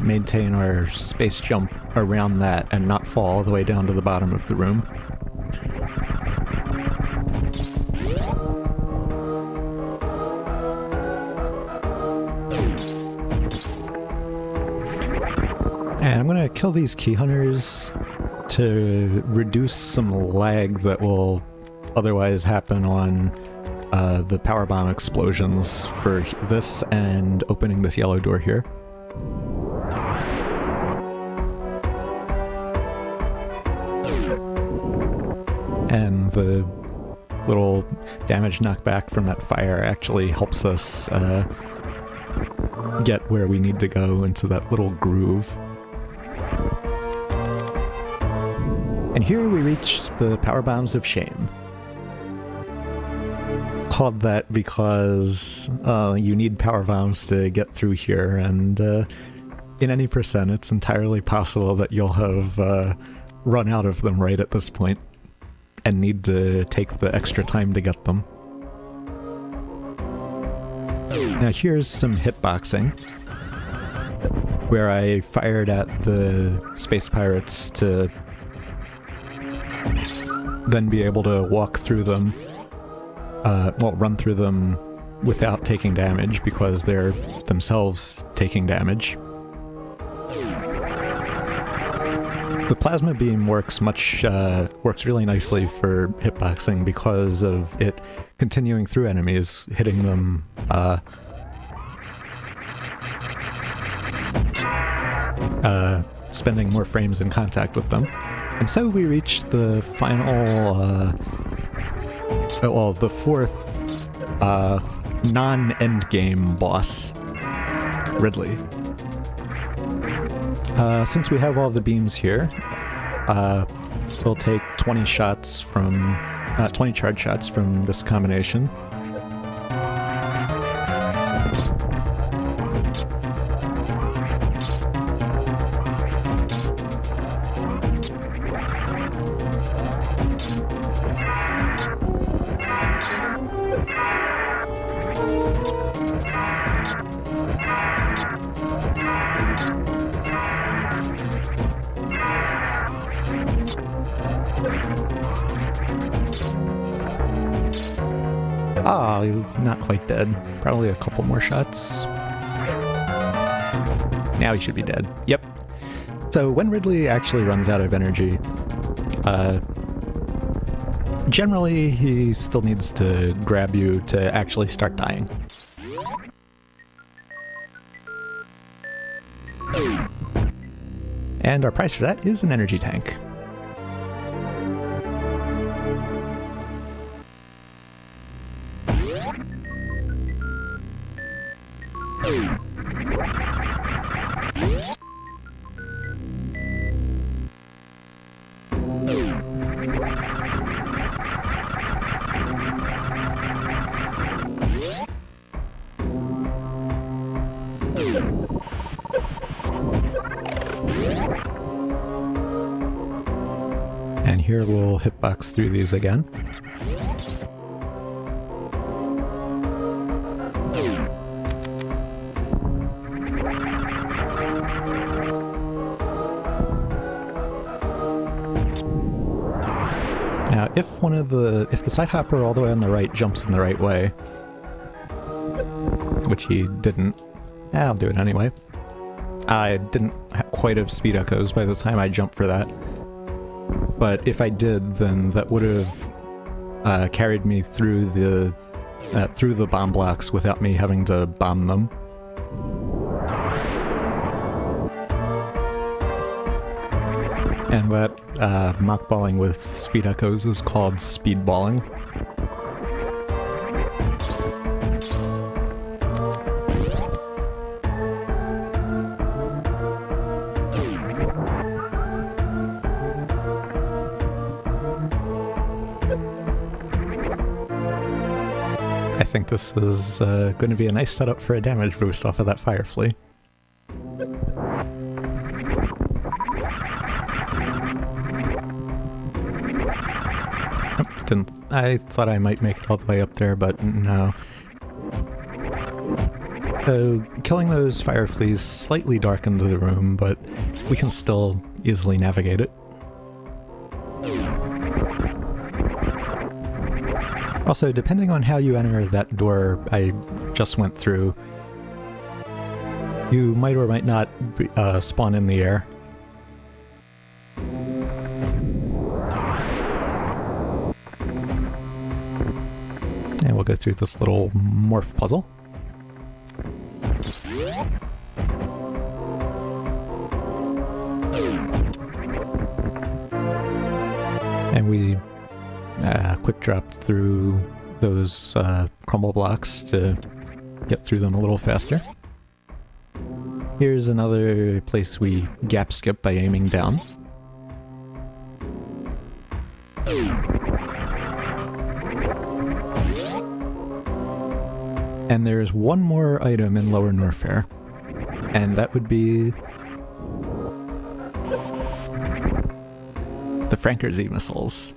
Speaker 1: maintain our space jump around that and not fall all the way down to the bottom of the room. And I'm going to kill these key hunters to reduce some lag that will otherwise happen on the power bomb explosions for this and opening this yellow door here. And the little damage knockback from that fire actually helps us get where we need to go into that little groove. And here we reach the power bombs of shame. Called that because you need power bombs to get through here, and in any percent, it's entirely possible that you'll have run out of them right at this point and need to take the extra time to get them. Now here's some hitboxing, where I fired at the space pirates to then be able to walk through them, run through them without taking damage because they're themselves taking damage. The plasma beam works really nicely for hitboxing because of it continuing through enemies, hitting them spending more frames in contact with them. And so we reach the final, the fourth non-endgame boss, Ridley. Since we have all the beams here, we'll take 20 charge shots from this combination. Oh, not quite dead. Probably a couple more shots. Now he should be dead. Yep. So when Ridley actually runs out of energy, generally he still needs to grab you to actually start dying. And our price for that is an energy tank. And here we'll hitbox through these again. Now, if the side hopper all the way on the right jumps in the right way, which he didn't, I'll do it anyway. I didn't quite have speed echoes by the time I jumped for that. But if I did, then that would have carried me through the bomb blocks without me having to bomb them. And that mockballing with speed echoes is called speedballing. I think this is going to be a nice setup for a damage boost off of that fire flea. I thought I might make it all the way up there, but no. So, killing those fire fleas slightly darkened the room, but we can still easily navigate it. Also, depending on how you enter that door I just went through, you might or might not spawn in the air. And we'll go through this little morph puzzle. And we quick drop through those crumble blocks to get through them a little faster. Here's another place we gap skip by aiming down. And there's one more item in Lower Norfair, and that would be the Frankerzy missiles.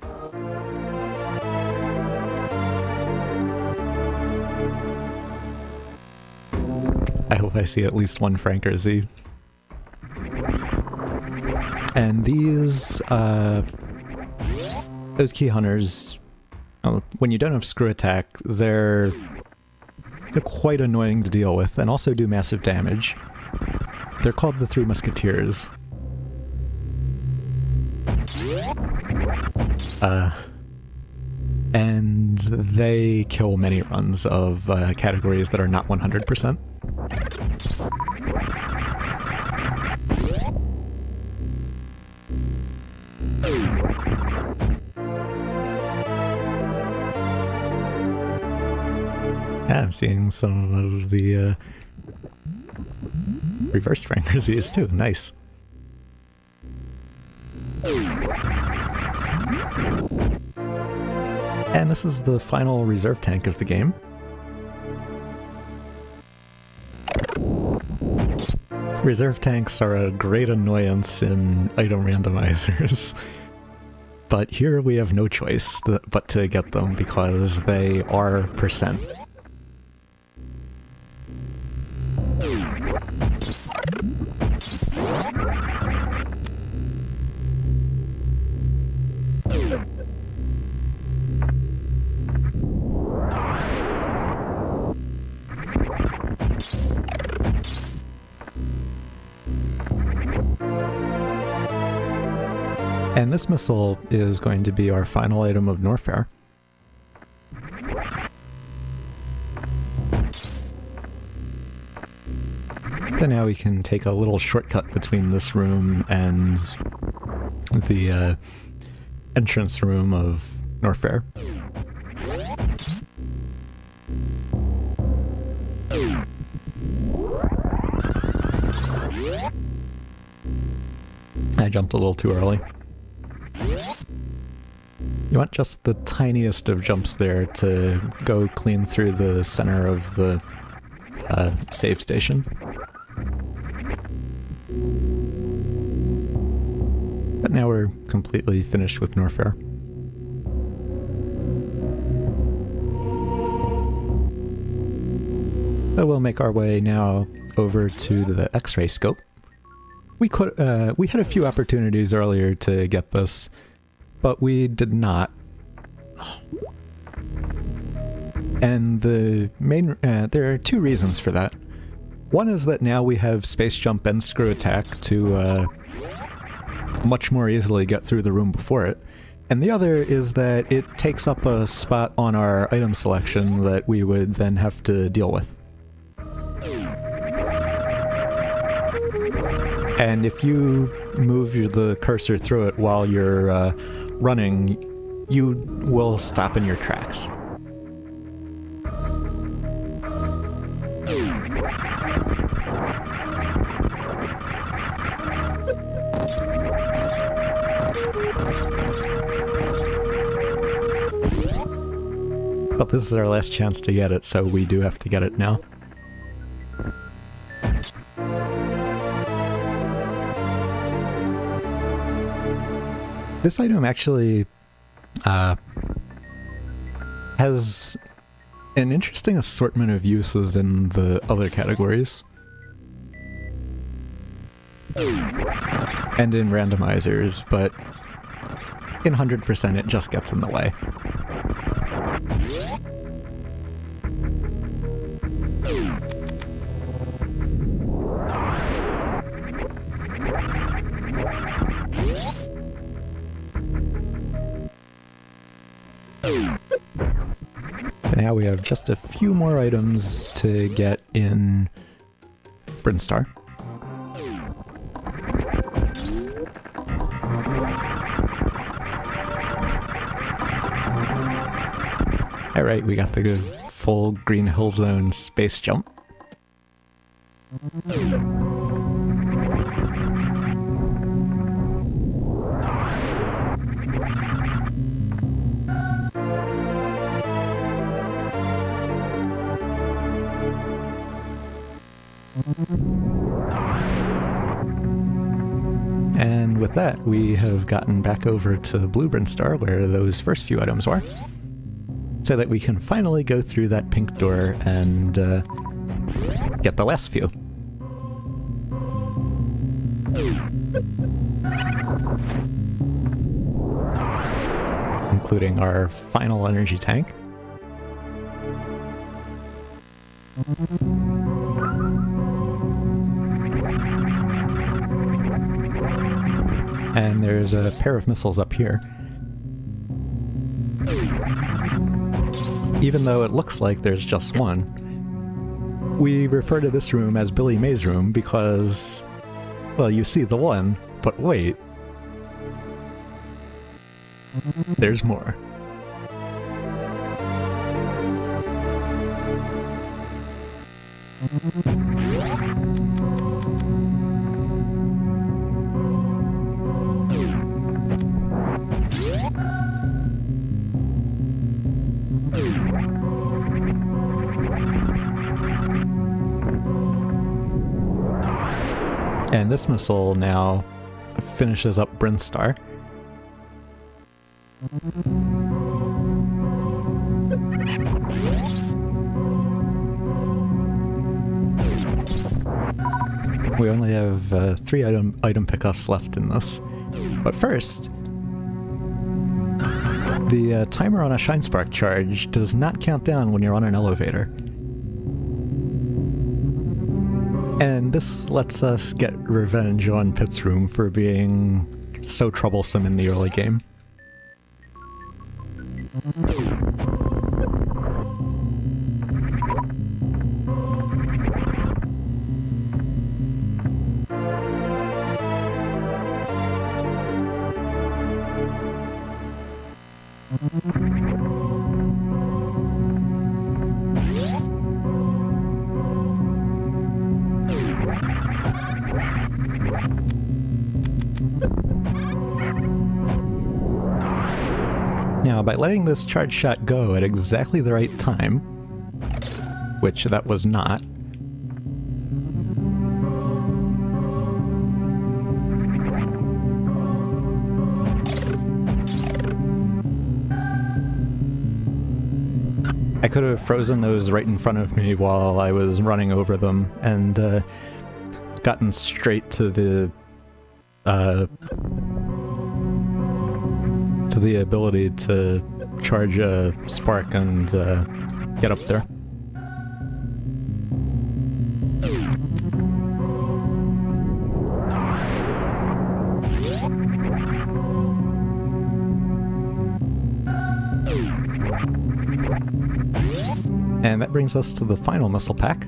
Speaker 1: I hope I see at least one Frankerzy. And these, those key hunters, when you don't have screw attack, they're quite annoying to deal with, and also do massive damage. They're called the Three Musketeers. And they kill many runs of categories that are not 100%. Yeah, I'm seeing some of the reverse Frankerzys too. Nice. And this is the final reserve tank of the game. Reserve tanks are a great annoyance in item randomizers, but here we have no choice but to get them because they are percent. And this missile is going to be our final item of Norfair. So now we can take a little shortcut between this room and the entrance room of Norfair. I jumped a little too early. You want just the tiniest of jumps there to go clean through the center of the save station. But now we're completely finished with Norfair. So we'll make our way now over to the X-ray scope. We had a few opportunities earlier to get this, but we did not. And the main there are two reasons for that. One is that now we have space jump and screw attack to much more easily get through the room before it. And the other is that it takes up a spot on our item selection that we would then have to deal with. And if you move the cursor through it while you're running, you will stop in your tracks. But this is our last chance to get it, so we do have to get it now. This item actually has an interesting assortment of uses in the other categories. And in randomizers, but in 100% it just gets in the way. Now we have just a few more items to get in Brinstar. Alright, we got the full Green Hill Zone space jump. And with that, we have gotten back over to Blue Brinstar, where those first few items were, so that we can finally go through that pink door and get the last few. Including our final energy tank. And there's a pair of missiles up here. Even though it looks like there's just one. We refer to this room as Billy May's room because, well, you see the one, but wait. There's more. And this missile now finishes up Brinstar. We only have 3 item pickups left in this. But first, the timer on a Shine Spark charge does not count down when you're on an elevator. And this lets us get revenge on Pitt's room for being so troublesome in the early game. Now, by letting this charge shot go at exactly the right time, which that was not, I could have frozen those right in front of me while I was running over them and gotten straight to the ability to charge a spark and get up there. And that brings us to the final missile pack.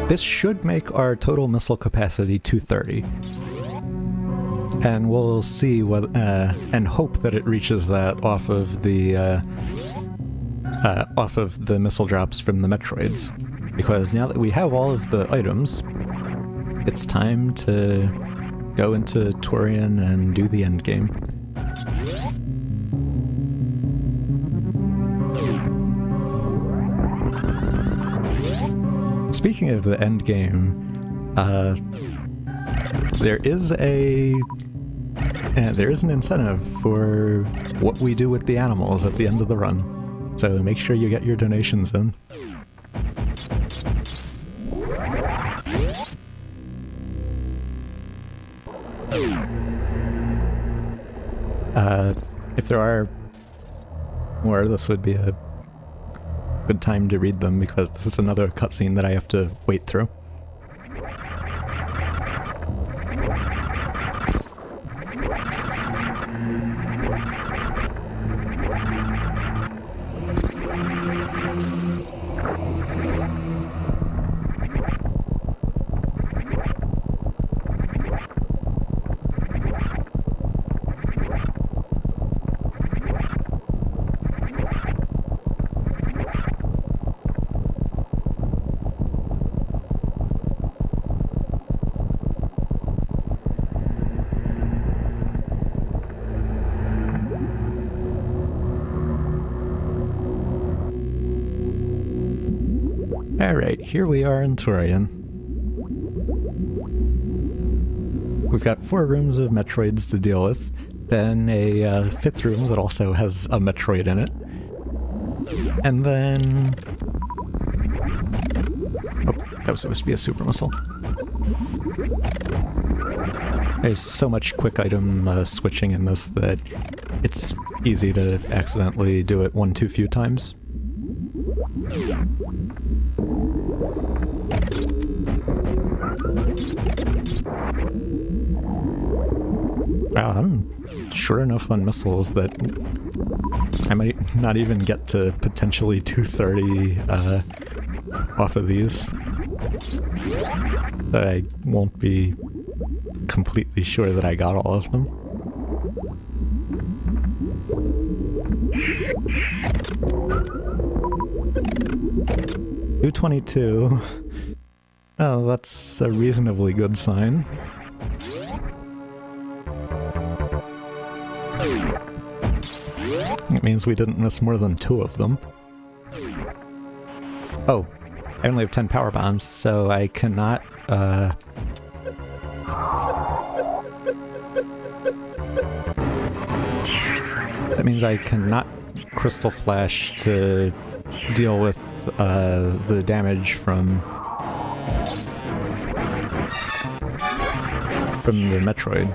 Speaker 1: This should make our total missile capacity 230. And we'll see what, and hope that it reaches that off of the missile drops from the Metroids. Because now that we have all of the items, it's time to go into Torian and do the end game. Speaking of the end game, there is an incentive for what we do with the animals at the end of the run. So make sure you get your donations in. If there are more, this would be a good time to read them because this is another cutscene that I have to wait through. Alright, here we are in Torian. We've got 4 rooms of Metroids to deal with, then a 5th room that also has a Metroid in it, and then... oh, that was supposed to be a super missile. There's so much quick item switching in this that it's easy to accidentally do it one too few times. Wow, I'm sure enough on missiles that I might not even get to potentially 230 off of these. But I won't be completely sure that I got all of them. $222. Oh, that's a reasonably good sign. It means we didn't miss more than 2 of them. Oh, I only have 10 power bombs, so I cannot, that means I cannot Crystal Flash to deal with the damage from the Metroid.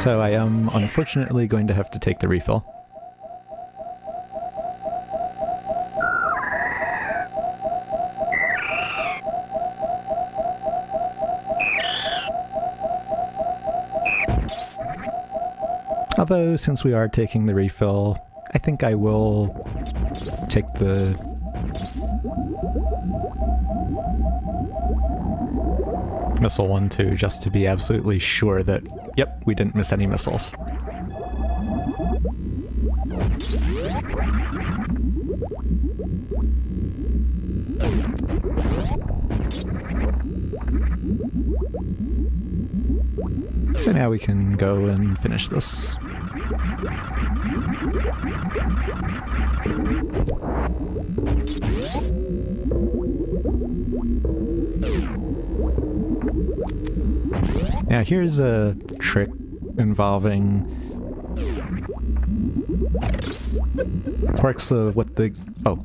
Speaker 1: So I am unfortunately going to have to take the refill. Although, since we are taking the refill, I think I will take the... missile one too, just to be absolutely sure that, yep, we didn't miss any missiles. So now we can go and finish this. Now here's a trick involving quirks of what the... oh.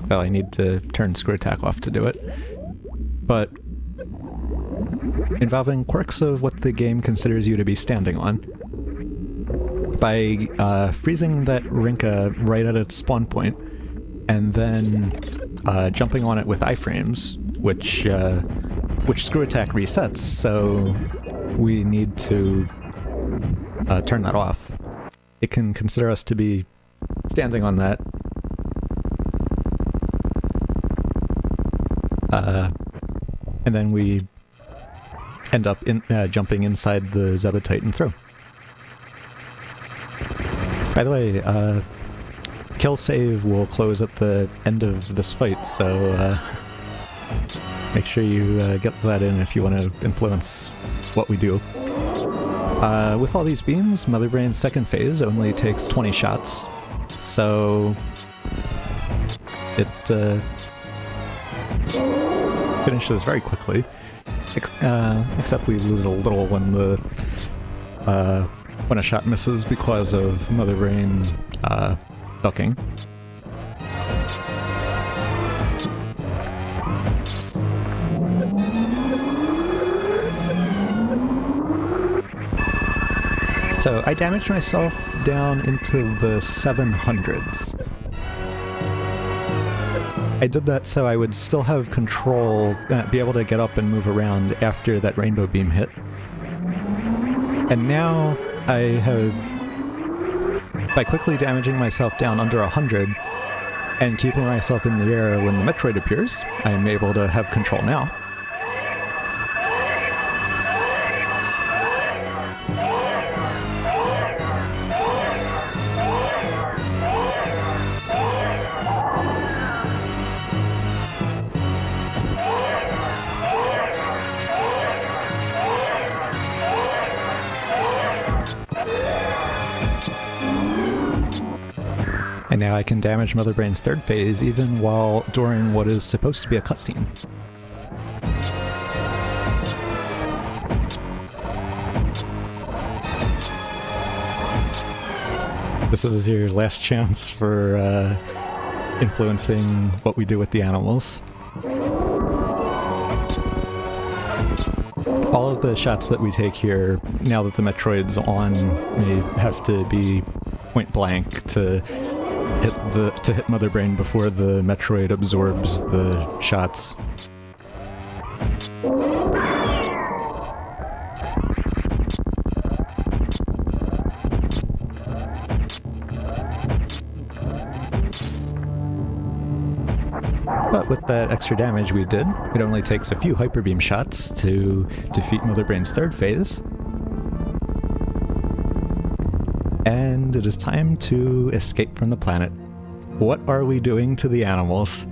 Speaker 1: Well, I need to turn screw attack off to do it. But involving quirks of what the game considers you to be standing on. By freezing that Rinka right at its spawn point, and then jumping on it with iframes, which screw attack resets, so we need to turn that off. It can consider us to be standing on that. And then we end up jumping inside the Zebetite and through. By the way, kill save will close at the end of this fight, so make sure you get that in if you want to influence what we do. With all these beams, Mother Brain's second phase only takes 20 shots, so it finishes very quickly. Except we lose a little when the when a shot misses because of Mother Brain ducking. So I damaged myself down into the 700s. I did that so I would still have control, be able to get up and move around after that rainbow beam hit. And now I have, by quickly damaging myself down under 100 and keeping myself in the air when the Metroid appears, I'm able to have control now. And now I can damage Mother Brain's third phase even while during what is supposed to be a cutscene. This is your last chance for influencing what we do with the animals. All of the shots that we take here, now that the Metroid's on, may have to be point blank to hit Mother Brain before the Metroid absorbs the shots. But with that extra damage we did, it only takes a few Hyper Beam shots to defeat Mother Brain's third phase. And it is time to escape from the planet. What are we doing to the animals?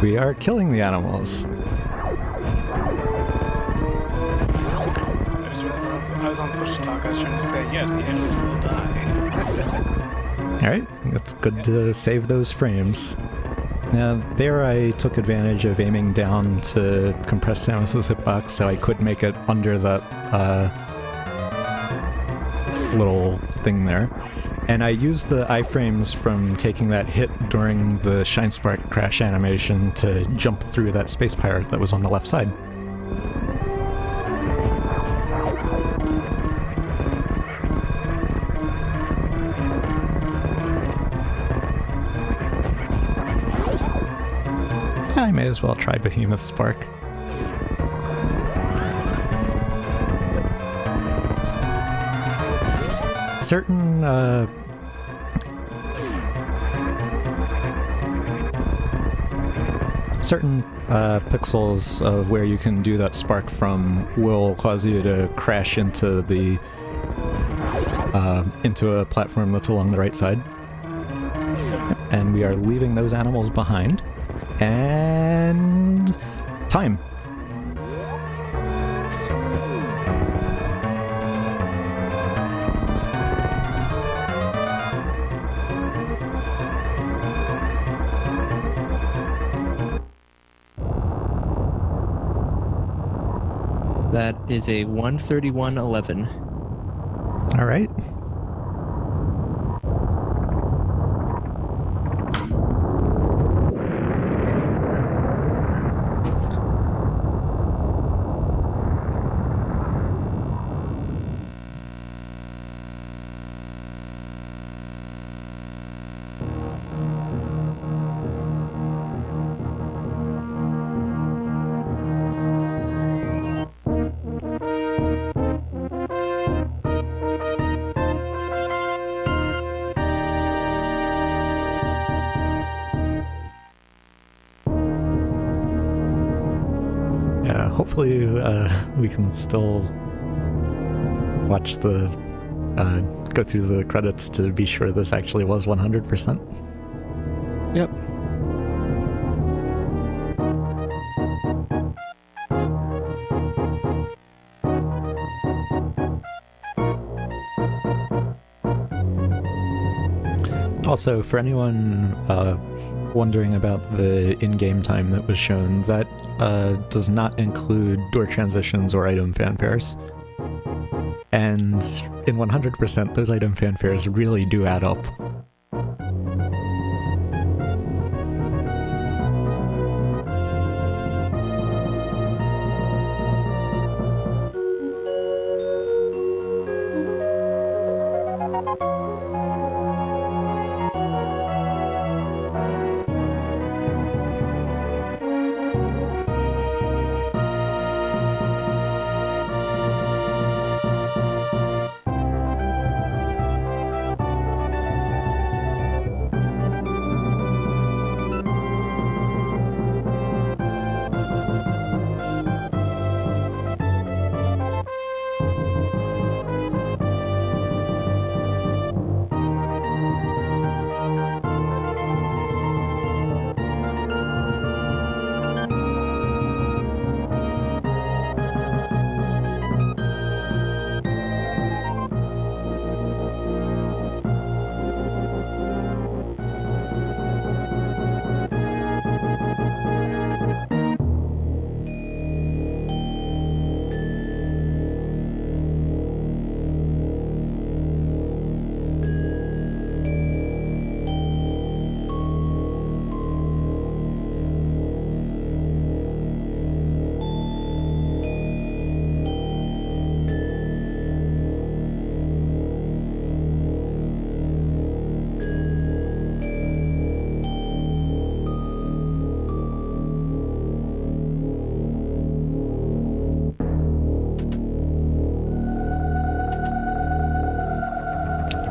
Speaker 1: We are killing the animals.
Speaker 2: I was on push to talk. I was trying to say, yes, the animals will die.
Speaker 1: Alright, it's good to save those frames. Now, there I took advantage of aiming down to compress Samus's hitbox so I could make it under that little thing there. And I used the iframes from taking that hit during the Shine Spark crash animation to jump through that space pirate that was on the left side. I may as well try Behemoth Spark. Certain pixels of where you can do that spark from will cause you to crash into a platform that's along the right side. And we are leaving those animals behind. And time.
Speaker 3: That is a 131.11.
Speaker 1: All right. Hopefully we can still watch the go through the credits to be sure this actually was 100%.
Speaker 3: Yep.
Speaker 1: Also, for anyone wondering about the in-game time that was shown, that does not include door transitions or item fanfares. And in 100%, those item fanfares really do add up.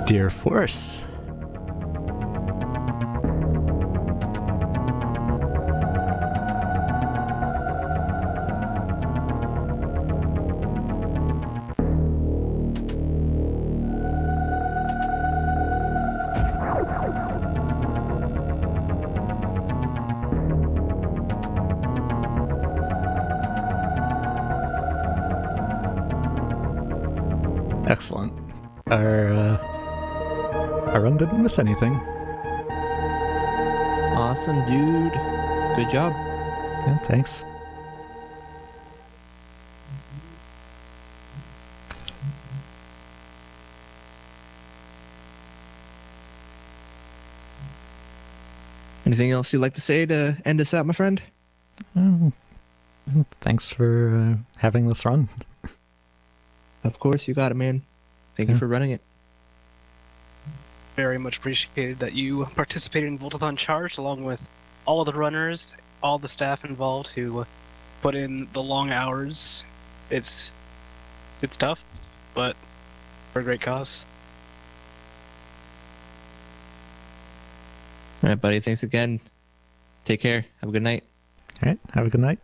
Speaker 1: Dear Force. Excellent. Our run didn't miss anything.
Speaker 3: Awesome, dude. Good job.
Speaker 1: Yeah, thanks.
Speaker 3: Anything else you'd like to say to end us out, my friend?
Speaker 1: Um, Thanks for having this run.
Speaker 3: Of course, you got it, man. Thank you
Speaker 1: Yeah.
Speaker 3: for running it.
Speaker 2: Very much appreciated that you participated in Voltathon Charged, along with all of the runners, all the staff involved who put in the long hours. It's tough, but for a great cause.
Speaker 3: All right, buddy. Thanks again. Take care. Have a good night.
Speaker 1: All right, have a good night.